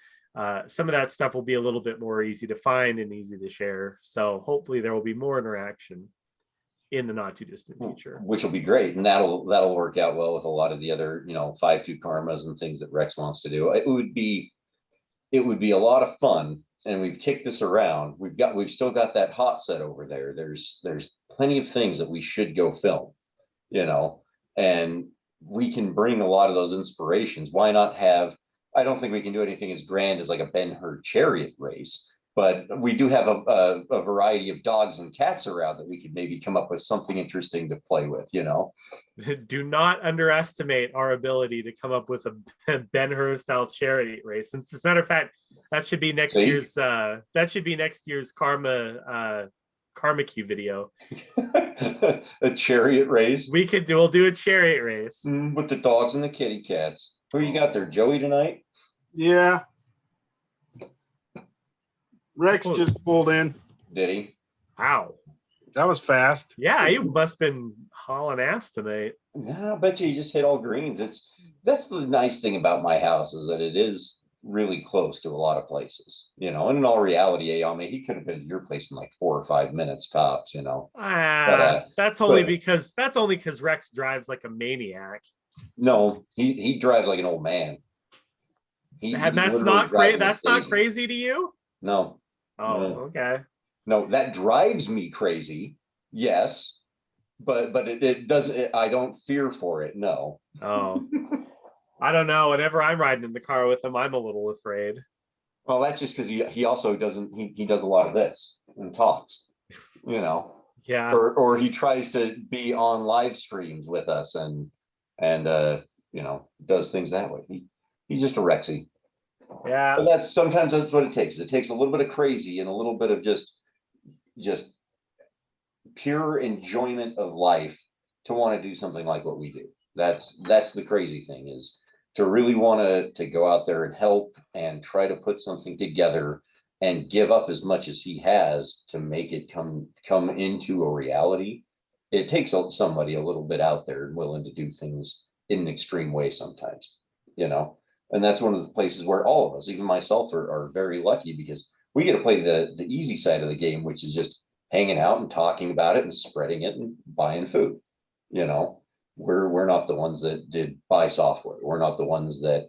some of that stuff will be a little bit more easy to find and easy to share. So hopefully there will be more interaction in the not too distant future, which will be great. And that'll work out well with a lot of the other, 5-2 karmas and things that Rex wants to do. It would be a lot of fun. And we've kicked this around. We've still got that hot set over there. There's plenty of things that we should go film, and we can bring a lot of those inspirations. Why not have, I don't think we can do anything as grand as like a Ben-Hur chariot race, but we do have a variety of dogs and cats around that we could maybe come up with something interesting to play with, Do not underestimate our ability to come up with a Ben-Hur style chariot race. And as a matter of fact, that should be next year's Karmic video. A chariot race. We'll do a chariot race with the dogs and the kitty cats. Who you got there, Joey, tonight? Yeah. Rex just pulled in. Did he? Wow. That was fast. Yeah, you must have been hauling ass tonight. Yeah, I bet you just hit all greens. That's the nice thing about my house is that it is really close to a lot of places, and in all reality, he could have been at your place in like 4 or 5 minutes tops, That's only because Rex drives like a maniac. No, he drives like an old man. That's not crazy. That's not crazy to you? No. Oh, no. Okay. No, that drives me crazy. Yes, but it doesn't. I don't fear for it. No. Oh. I don't know. Whenever I'm riding in the car with him, I'm a little afraid. Well, that's just because he also doesn't. He does a lot of this and talks. Yeah. Or he tries to be on live streams with us and does things that way. He's just a Rexy. Yeah. But sometimes that's what it takes. It takes a little bit of crazy and a little bit of just pure enjoyment of life to want to do something like what we do. That's the crazy thing, is to really want to go out there and help and try to put something together and give up as much as he has to make it come into a reality. It takes somebody a little bit out there and willing to do things in an extreme way sometimes, and that's one of the places where all of us, even myself, are very lucky, because we get to play the easy side of the game, which is just hanging out and talking about it and spreading it and buying food. We're not the ones that did buy software. We're not the ones that,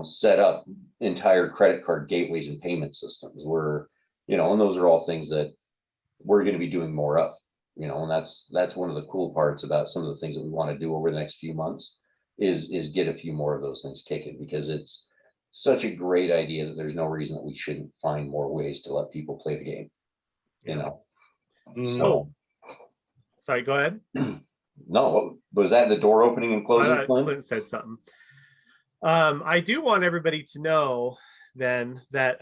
set up entire credit card gateways and payment systems. And those are all things that we're going to be doing more of, and that's one of the cool parts about some of the things that we want to do over the next few months is get a few more of those things kicking, because it's such a great idea that there's no reason that we shouldn't find more ways to let people play the game, Mhm. Oh, sorry, go ahead. No, was that the door opening and I closing, thought Clint? Clint said something. I do want everybody to know then that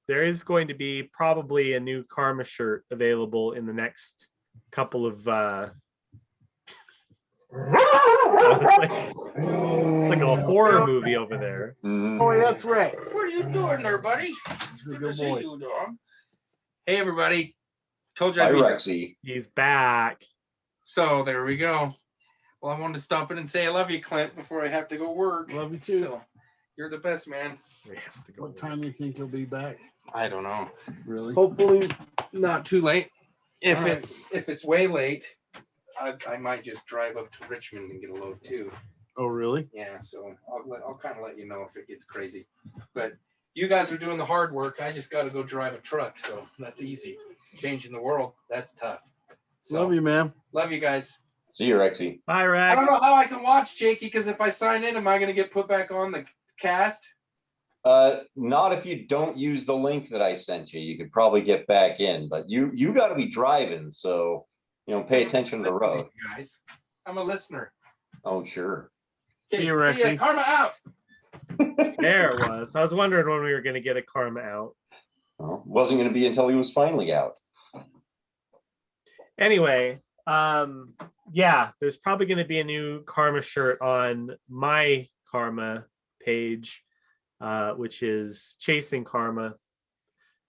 there is going to be probably a new Karma shirt available in the next couple of it's like a horror movie over there. Mhm. Oh, that's Rex. What are you doing there, buddy? It's Good good to see boy. you, dog. Hey, everybody. Told you Hi, I'd be here. Rexy. He's back. So there we go. Well, I wanted to stop in and say I love you, Clint, before I have to go work. Love you too. So you're the best, man. He has to go. What time do you think you'll be back? I don't know. Really? Hopefully not too late. If All right. it's way late, I might just drive up to Richmond and get a load too. Oh, really? Yeah, so I'll kind of let you know if it gets crazy. But you guys are doing the hard work. I just got to go drive a truck, so that's easy. Changing the world, that's tough. So, Love you, man. Love you guys. See you, Rexy. Bye, Rex. I don't know how I can watch Jakey, because if I sign in, am I going to get put back on the cast? Not if you don't use the link that I sent you. You could probably get back in, but you got to be driving, so pay attention to the Listen road. you guys. I'm a listener. Oh, sure. See you, Okay, Rexy. Karma out. There it was. I was wondering when we were going to get a Karma out. Well, wasn't going to be until he was finally out. Anyway, yeah, there's probably going to be a new Karma shirt on my Karma page, which is Chasing Karma.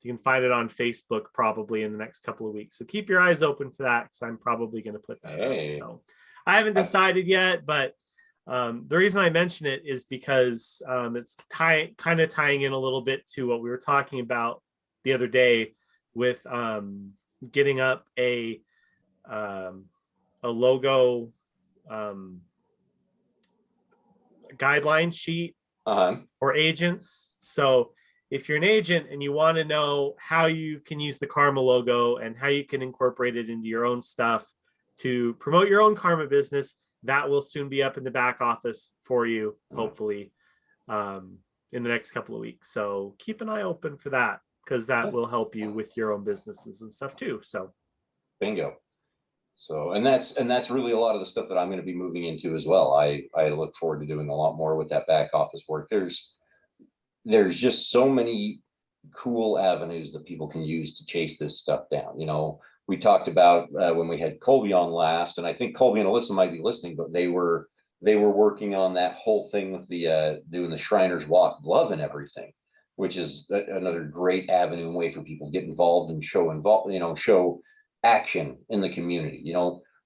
You can find it on Facebook probably in the next couple of weeks. So keep your eyes open for that, because I'm probably going to put that Hey. up. So I haven't decided yet, but the reason I mention it is because it's kind of tying in a little bit to what we were talking about the other day with getting up a logo guideline sheet Uh-huh. or agents. So if you're an agent and you want to know how you can use the Karma logo and how you can incorporate it into your own stuff to promote your own Karma business, that will soon be up in the back office for you, hopefully, in the next couple of weeks. So keep an eye open for that, because that will help you with your own businesses and stuff too. So Bingo. So, and that's really a lot of the stuff that I'm going to be moving into as well. I look forward to doing a lot more with that back office work. There's just so many cool avenues that people can use to chase this stuff down. We talked about when we had Colby on last, and I think Colby and Alyssa might be listening, but they were working on that whole thing with the doing the Shriners Walk glove and everything, which is another great avenue and way for people to get involved and show action in the community.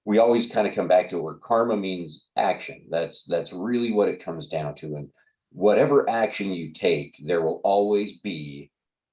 We always kind of come back to it where karma means action. That's really what it comes down to. And whatever action you take, there will always be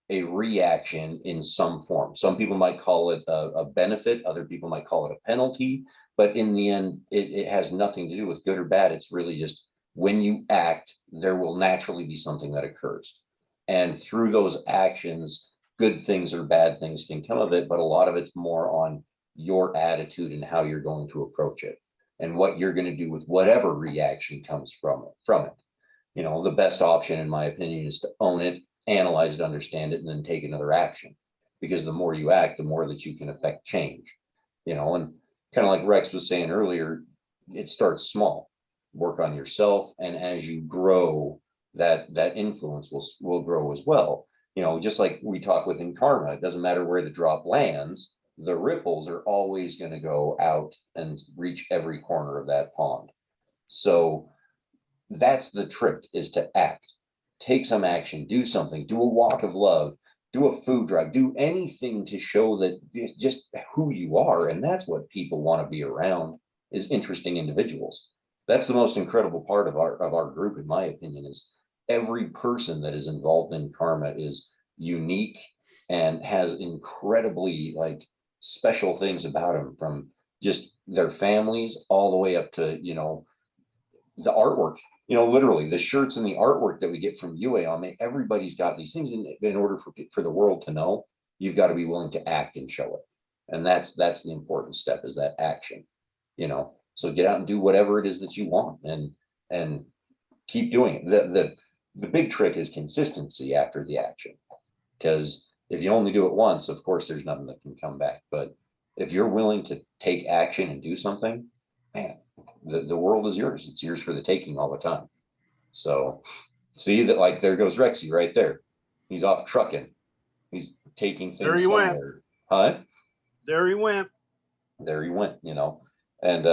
a reaction in some form. Some people might call it a benefit, other people might call it a penalty, but in the end, it has nothing to do with good or bad. It's really just when you act, there will naturally be something that occurs. And through those actions, good things or bad things can come of it, but a lot of it's more on your attitude and how you're going to approach it and what you're going to do with whatever reaction comes from it. The best option, in my opinion, is to own it, analyze it, understand it, and then take another action. Because the more you act, the more that you can affect change. And kind of like Rex was saying earlier, it starts small. Work on yourself, and as you grow, that influence will grow as well. Just like we talk within karma, it doesn't matter where the drop lands, the ripples are always going to go out and reach every corner of that pond. So that's the trick, is to act. Take some action, do something, do a walk of love, do a food drive, do anything to show that just who you are. And that's what people want to be around, is interesting individuals. That's the most incredible part of our group, in my opinion, is every person that is involved in karma is unique and has incredibly special things about them, from just their families, all the way up to, the artwork, literally the shirts and the artwork that we get from UA. Everybody's got these things, in order for the world to know, you've got to be willing to act and show it. And that's the important step, is that action, so get out and do whatever it is that you want, and keep doing it. The big trick is consistency after the action, because if you only do it once, of course there's nothing that can come back. But if you're willing to take action and do something, man, the world is yours. It's yours for the taking all the time. So see that, like, there goes Rexy right there. He's off trucking. He's taking things. There he went. somewhere. Huh? There he went. There he went, and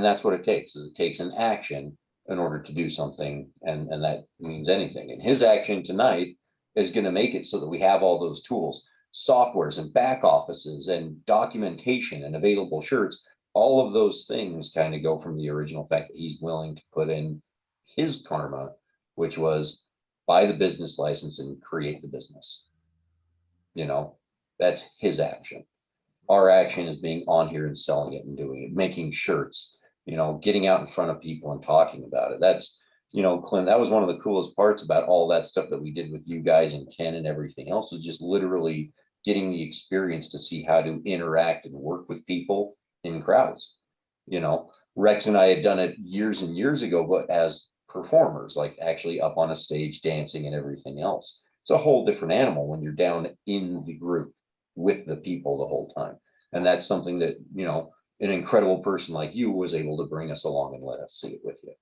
that's what it takes. Is it takes an action in order to do something, and that means anything. And his action tonight is going to make it so that we have all those tools, softwares and back offices and documentation and available shirts. All of those things kind of go from the original fact that he's willing to put in his karma, which was buy the business license and create the business. That's his action. Our action is being on here and selling it and doing it, making shirts, getting out in front of people and talking about it. That's, Clint, that was one of the coolest parts about all that stuff that we did with you guys and Ken and everything else, was just literally getting the experience to see how to interact and work with people in crowds. Rex and I had done it years and years ago, but as performers, like actually up on a stage dancing and everything else. It's a whole different animal when you're down in the group with the people the whole time. And that's something that, an incredible person like you was able to bring us along and let us see it with you.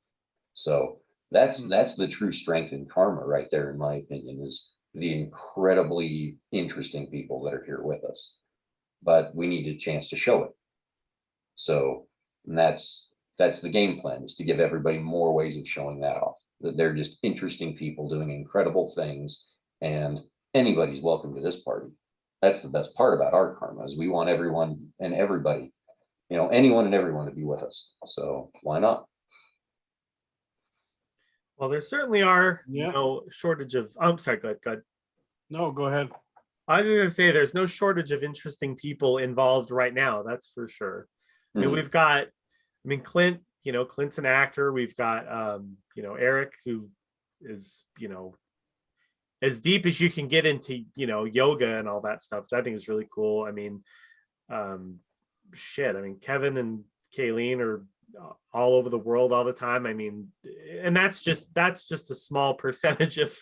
So that's the true strength in karma right there, in my opinion, is the incredibly interesting people that are here with us. But we need a chance to show it. So that's the game plan, is to give everybody more ways of showing that off, that they're just interesting people doing incredible things, and anybody's welcome to this party. That's the best part about our karma, is we want everyone and everybody, anyone and everyone to be with us. So why not? Well, there certainly are Yeah. no shortage of. I'm sorry. Go ahead. No, go ahead. I was going to say there's no shortage of interesting people involved right now. That's for sure. I mean, we've got, Clint, Clint's an actor. We've got, Eric, who is, as deep as you can get into, yoga and all that stuff, which I think is really cool. Kevin and Kayleen are all over the world all the time. And that's just a small percentage of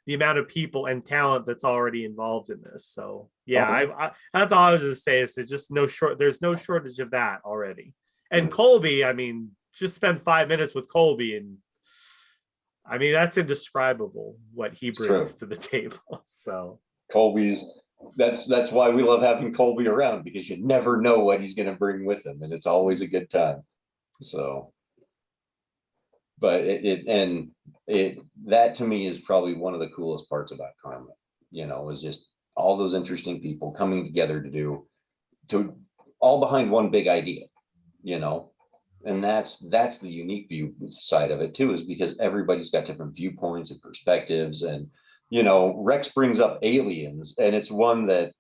the amount of people and talent that's already involved in this. So yeah, I that's all I was going to say, is there's no shortage of that already. And Colby, just spend 5 minutes with Colby, and that's indescribable what he brings to the table. So Colby's, that's why we love having Colby around, because you never know what he's going to bring with him, and it's always a good time. So, but that to me is probably one of the coolest parts about karma, is just all those interesting people coming together to all behind one big idea, and that's the unique view side of it too, is because everybody's got different viewpoints and perspectives. And Rex brings up aliens, and it's one that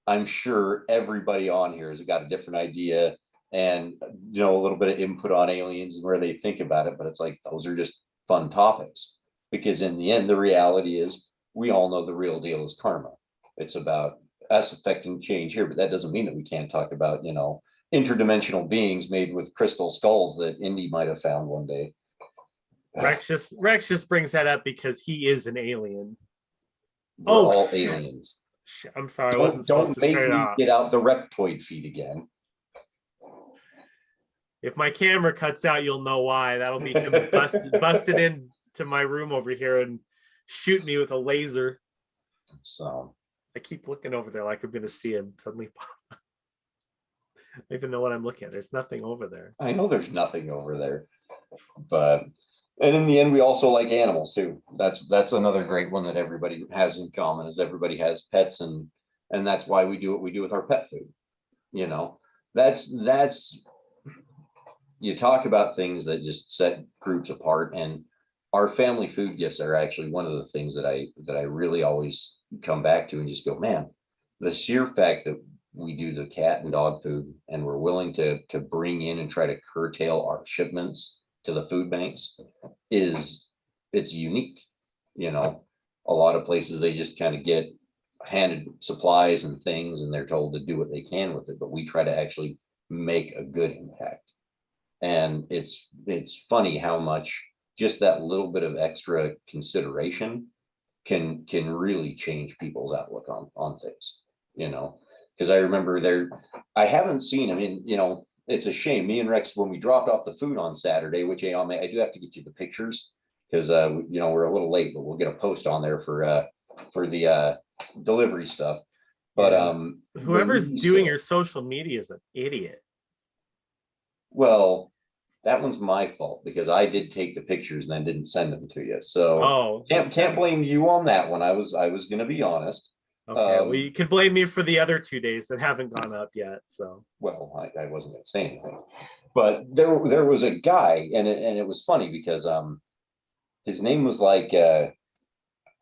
I'm sure everybody on here has got a different idea and a little bit of input on aliens and where they think about it. But it's like, those are just fun topics, because in the end, the reality is we all know the real deal is karma. It's about us affecting change here, but that doesn't mean that we can't talk about interdimensional beings made with crystal skulls that Indy might have found one day. Rex just brings that up because he is an alien. We're all aliens. I'm sorry. Don't make me get out the reptoid feed again. If my camera cuts out, you'll know why. That'll be him busted into my room over here and shoot me with a laser. So I keep looking over there like I'm going to see him suddenly pop up. I don't even know what I'm looking at. There's nothing over there. I know there's nothing over there, and in the end, we also like animals too. That's another great one that everybody has in common, is everybody has pets, and that's why we do what we do with our pet food. That's you talk about things that just set groups apart, and our family food gifts are actually one of the things that I really always come back to and just go, man, the sheer fact that we do the cat and dog food, and we're willing to bring in and try to curtail our shipments to the food banks, it's unique. You know, a lot of places they just kind of get handed supplies and things and they're told to do what they can with it, but we try to actually make a good impact. And it's funny how much just that little bit of extra consideration can really change people's outlook on things, you know. Because I remember I haven't seen, I mean, you know, it's a shame. Me and Rex, when we dropped off the food on Saturday, which I do have to get you the pictures because you know, we're a little late, but we'll get a post on there for the delivery stuff. But whoever's doing your social media is an idiot. Well, that one's my fault because I did take the pictures and then didn't send them to you. So can't blame you on that one. I was going to be honest. Okay, well, you could blame me for the other 2 days that haven't gone up yet. So, well, I wasn't going to say anything, but there was a guy, and it was funny because his name was like I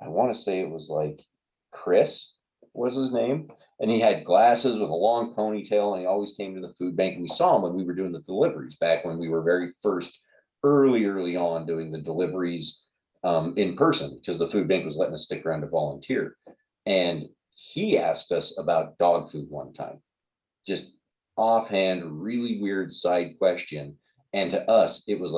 want to say it was like Chris was his name, and he had glasses with a long ponytail, and he always came to the food bank, and we saw him when we were doing the deliveries back when we were very first early on doing the deliveries in person because the food bank was letting us stick around to volunteer. And he asked us about dog food one time, just offhand, really weird side question. And to us, it was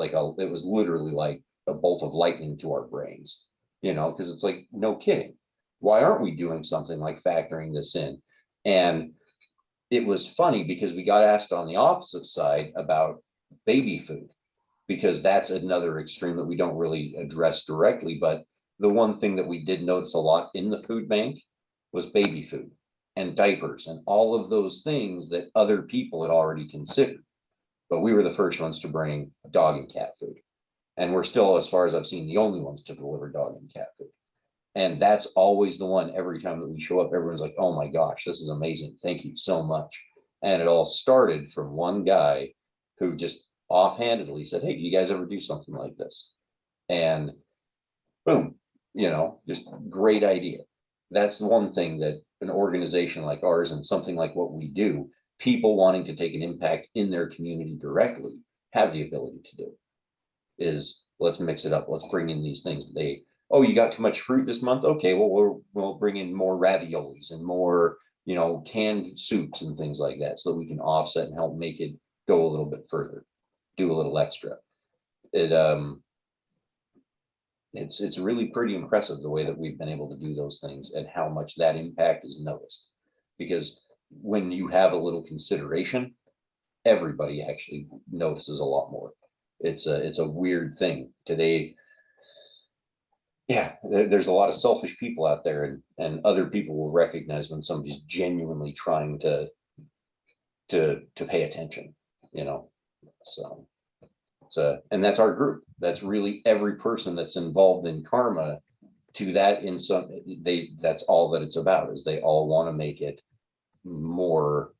literally like a bolt of lightning to our brains, you know, because it's like, no kidding. Why aren't we doing something like factoring this in? And it was funny because we got asked on the opposite side about baby food, because that's another extreme that we don't really address directly. But the one thing that we did notice a lot in the food bank was baby food and diapers and all of those things that other people had already considered. But we were the first ones to bring dog and cat food. And we're still, as far as I've seen, the only ones to deliver dog and cat food. And that's always the one every time that we show up, everyone's like, oh my gosh, this is amazing. Thank you so much. And it all started from one guy who just offhandedly said, hey, do you guys ever do something like this? And boom, you know, just great idea. That's the one thing that an organization like ours and something like what we do, people wanting to take an impact in their community directly have the ability to do, is let's mix it up. Let's bring in these things. Oh, you got too much fruit this month? Okay, well, we'll bring in more raviolis and more, you know, canned soups and things like that so that we can offset and help make it go a little bit further, do a little extra. It's really pretty impressive the way that we've been able to do those things and how much that impact is noticed. Because when you have a little consideration, everybody actually notices a lot more. It's a weird thing today. Yeah, there's a lot of selfish people out there, and other people will recognize when somebody's genuinely trying to pay attention, you know. So and that's our group. That's really every person that's involved in karma to that in some that's all that it's about, is they all want to make it more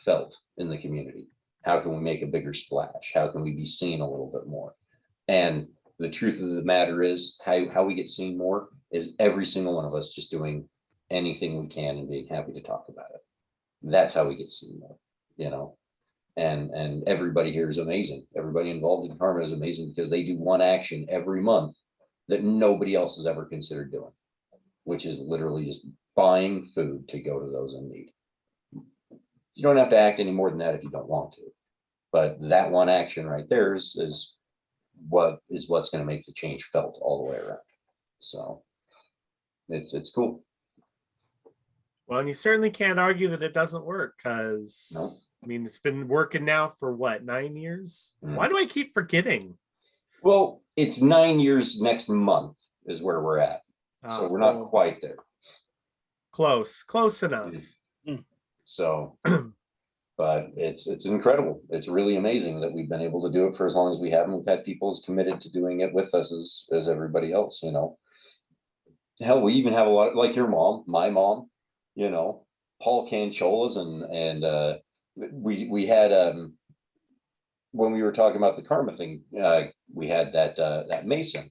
felt in the community. How can we make a bigger splash? How can we be seen a little bit more? And the truth of the matter is, how we get seen more is every single one of us just doing anything we can and being happy to talk about it. That's how we get seen more, you know. And everybody here is amazing. Everybody involved in karma is amazing because they do one action every month that nobody else has ever considered doing, which is literally just buying food to go to those in need. You don't have to act any more than that if you don't want to, but that one action right there is what's going to make the change felt all the way around. So it's cool. Well, and you certainly can't argue that it doesn't work, because No. I mean, it's been working now for what, 9 years? Mm. Why do I keep forgetting? Well, it's 9 years next month is where we're at. So we're not quite there. Close enough. So, but it's incredible. It's really amazing that we've been able to do it for as long as we have. And we've had people as committed to doing it with us as everybody else, you know. Hell, we even have a lot, like your mom, my mom, you know, Paul Cancholas, and we had when we were talking about the karma thing, we had that Mason,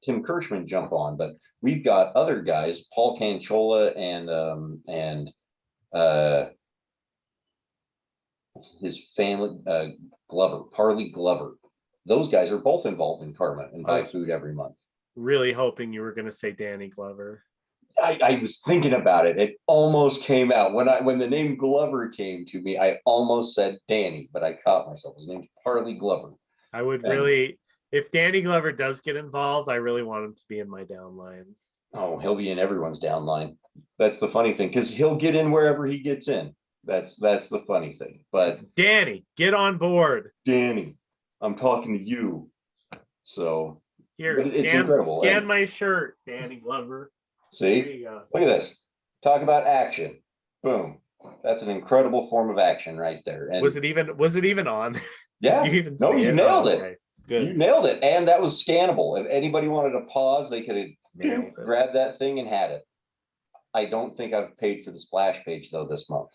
Tim Kirschman, jump on, but we've got other guys, Paul Canchola and his family, Glover, Parley Glover. Those guys are both involved in Karma and buy food every month. Really hoping you were going to say Danny Glover. I was thinking about it. It almost came out when the name Glover came to me. I almost said Danny, but I caught myself. His name's Parley Glover. I would really, if Danny Glover does get involved, I really want him to be in my downline. Oh, he'll be in everyone's downline. That's the funny thing, because he'll get in wherever he gets in. That's the funny thing. But Danny, get on board. Danny, I'm talking to you. So Here, it's incredible. scan And my shirt, Danny Glover. There see, you go. look at this. Talk about action. Boom. That's an incredible form of action right there. And Was it even on? yeah, Did you even no, see you it? nailed Oh, it. okay. You Good. nailed it. And that was scannable. If anybody wanted to pause, they could Nailed have it. grabbed that thing and had it. I don't think I've paid for the splash page though this month.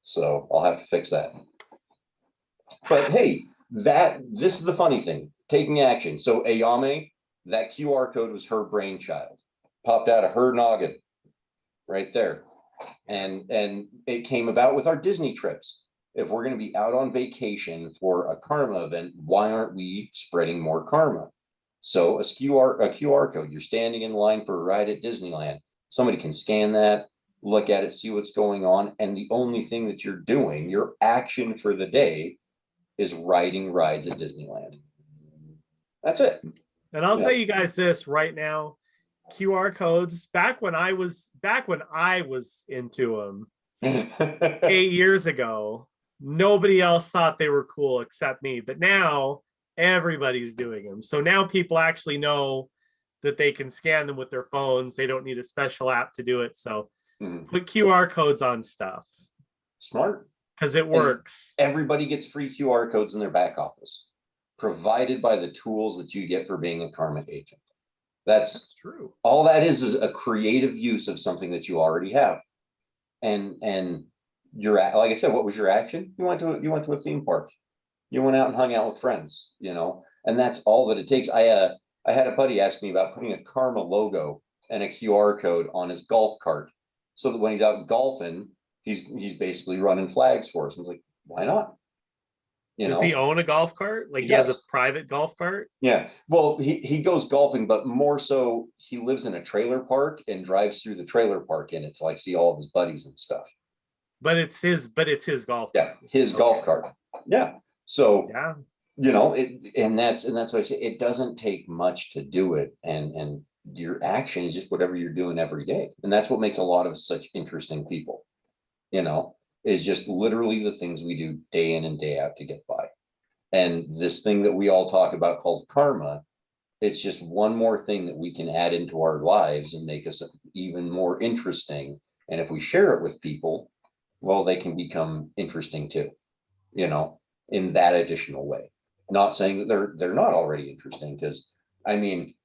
So I'll have to fix that. But hey, this is the funny thing, taking action. So Ayame, that QR code was her brainchild, popped out of her noggin right there. And it came about with our Disney trips. If we're going to be out on vacation for a Karma event, why aren't we spreading more Karma? So a QR code, you're standing in line for a ride at Disneyland. Somebody can scan that, look at it, see what's going on. And the only thing that you're doing, your action for the day, is riding rides at Disneyland. That's it. And I'll tell you guys this right now, QR codes, back when I was into them 8 years ago, nobody else thought they were cool except me. But now everybody's doing them. So now people actually know that they can scan them with their phones. They don't need a special app to do it. So put QR codes on stuff. Smart. Because it works. Everybody gets free QR codes in their back office, provided by the tools that you get for being a Karmic agent. That's true. All that is a creative use of something that you already have. And you're, like I said, what was your action? You went to a theme park. You went out and hung out with friends, and that's all that it takes. I had a buddy ask me about putting a Karma logo and a QR code on his golf cart, so that when he's out golfing, he's basically running flags for us. I'm like, why not? Does he own a golf cart? Like he has a private golf cart? Yeah. Well, he goes golfing, but more so he lives in a trailer park and drives through the trailer park in it to like see all of his buddies and stuff. But it's his golf cart. Yeah, his golf cart. Yeah. So yeah, and that's what I say. It doesn't take much to do it, and your action is just whatever you're doing every day, and that's what makes a lot of us such interesting people. Is just literally the things we do day in and day out to get by. And this thing that we all talk about called karma, it's just one more thing that we can add into our lives and make us even more interesting. And if we share it with people, well, they can become interesting too, in that additional way. Not saying that they're not already interesting, because I mean,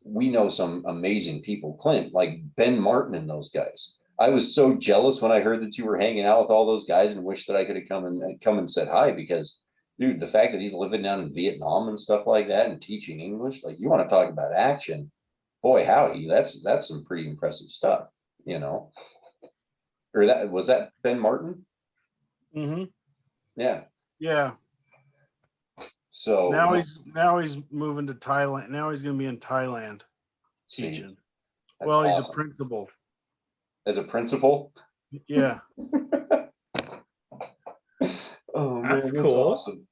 we know some amazing people, Clint, like Ben Martin and those guys. I was so jealous when I heard that you were hanging out with all those guys and wish that I could have come and said hi, because dude, the fact that he's living down in Vietnam and stuff like that and teaching English, like, you want to talk about action, boy, howdy, that's some pretty impressive stuff, Or was that Ben Martin? Mm-hmm. Yeah. Yeah. So now he's moving to Thailand. Now he's going to be in Thailand teaching. Well, he's awesome. a principal. As a principal? Yeah. Oh, that's man, cool. Awesome.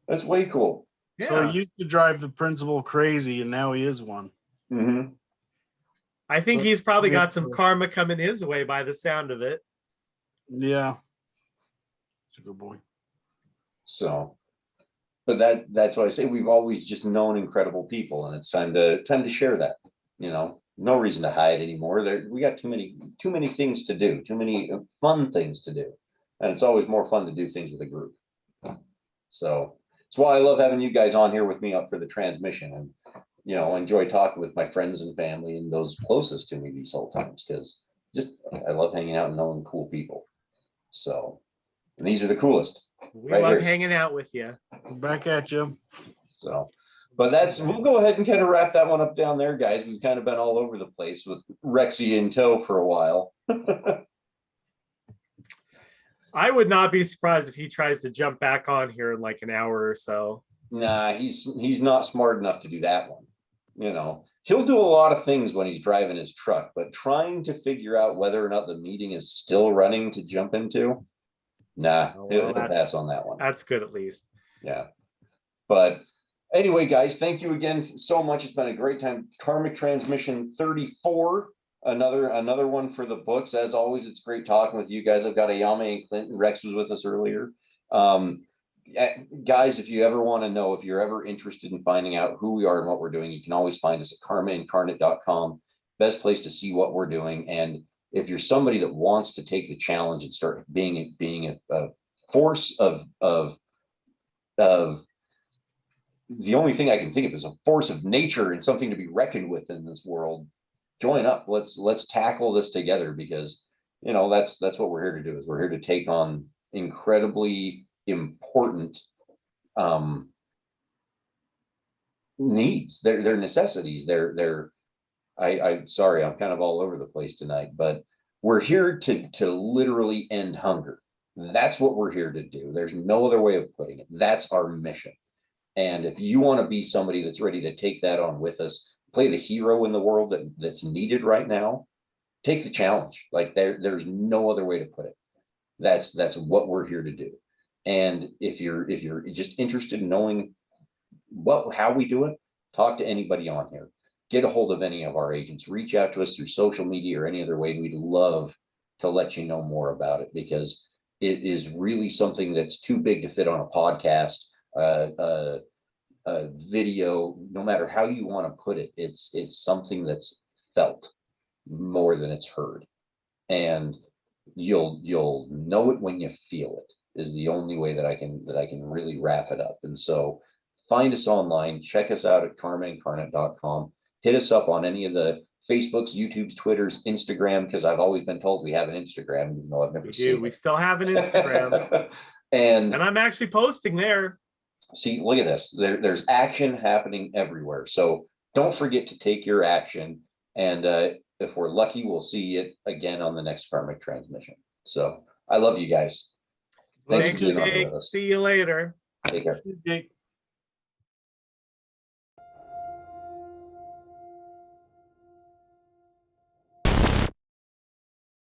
That's way cool. Yeah. So he used to drive the principal crazy, and now he is one. Mm-hmm. I think So- he's probably got some karma coming his way by the sound of it. Yeah. He's a good boy. So, but that's why I say we've always just known incredible people, and it's time to share that. No reason to hide anymore. We got too many things to do, too many fun things to do, and it's always more fun to do things with a group. So it's why I love having you guys on here with me up for the transmission, and enjoy talking with my friends and family and those closest to me these whole times, because I love hanging out and knowing cool people. So, and these are the coolest. We Right love here. hanging out with you. Back at you. So, but we'll go ahead and kind of wrap that one up down there, guys. We've kind of been all over the place with Rexy in tow for a while. I would not be surprised if he tries to jump back on here in like an hour or so. Nah, he's not smart enough to do that one. You know, he'll do a lot of things when he's driving his truck, but trying to figure out whether or not the meeting is still running to jump into, nah, Oh, well, he'll that's- pass on that one. That's good at least. Yeah. But anyway, guys, thank you again so much. It's been a great time. Karmic Transmission 34, another one for the books. As always, it's great talking with you guys. I've got Ayame and Clint and Rex was with us earlier. Guys, if you ever want to know, if you're ever interested in finding out who we are and what we're doing, you can always find us at karmaincarnate.com. Best place to see what we're doing. And if you're somebody that wants to take the challenge and start being a force of the only thing I can think of is a force of nature and something to be reckoned with in this world, join up. Let's tackle this together, because you know that's what we're here to do. Is we're here to take on incredibly important needs. They're necessities. I'm sorry, I'm kind of all over the place tonight, but we're here to literally end hunger. That's what we're here to do. There's no other way of putting it. That's our mission. And if you want to be somebody that's ready to take that on with us, play the hero in the world that's needed right now, take the challenge. Like there's no other way to put it. That's what we're here to do. And if you're just interested in knowing how we do it, talk to anybody on here. Get a hold of any of our agents. Reach out to us through social media or any other way. We'd love to let you know more about it, because it is really something that's too big to fit on a podcast, a video. No matter how you want to put it, it's something that's felt more than it's heard, and you'll know it when you feel it, is the only way that I can really wrap it up. And so find us online, check us out at karmaincarnate.com, hit us up on any of the Facebooks, YouTubes, Twitters, Instagram, because I've always been told we have an Instagram, even though I've never seen We it. still have an Instagram. and I'm actually posting there. see, look at this. There's action happening everywhere. So don't forget to take your action. And if we're lucky, we'll see it again on the next Karmic Transmission. So I love you guys. Thanks Thanks, for being on here Jake. with us. See you later. Take care. Jake.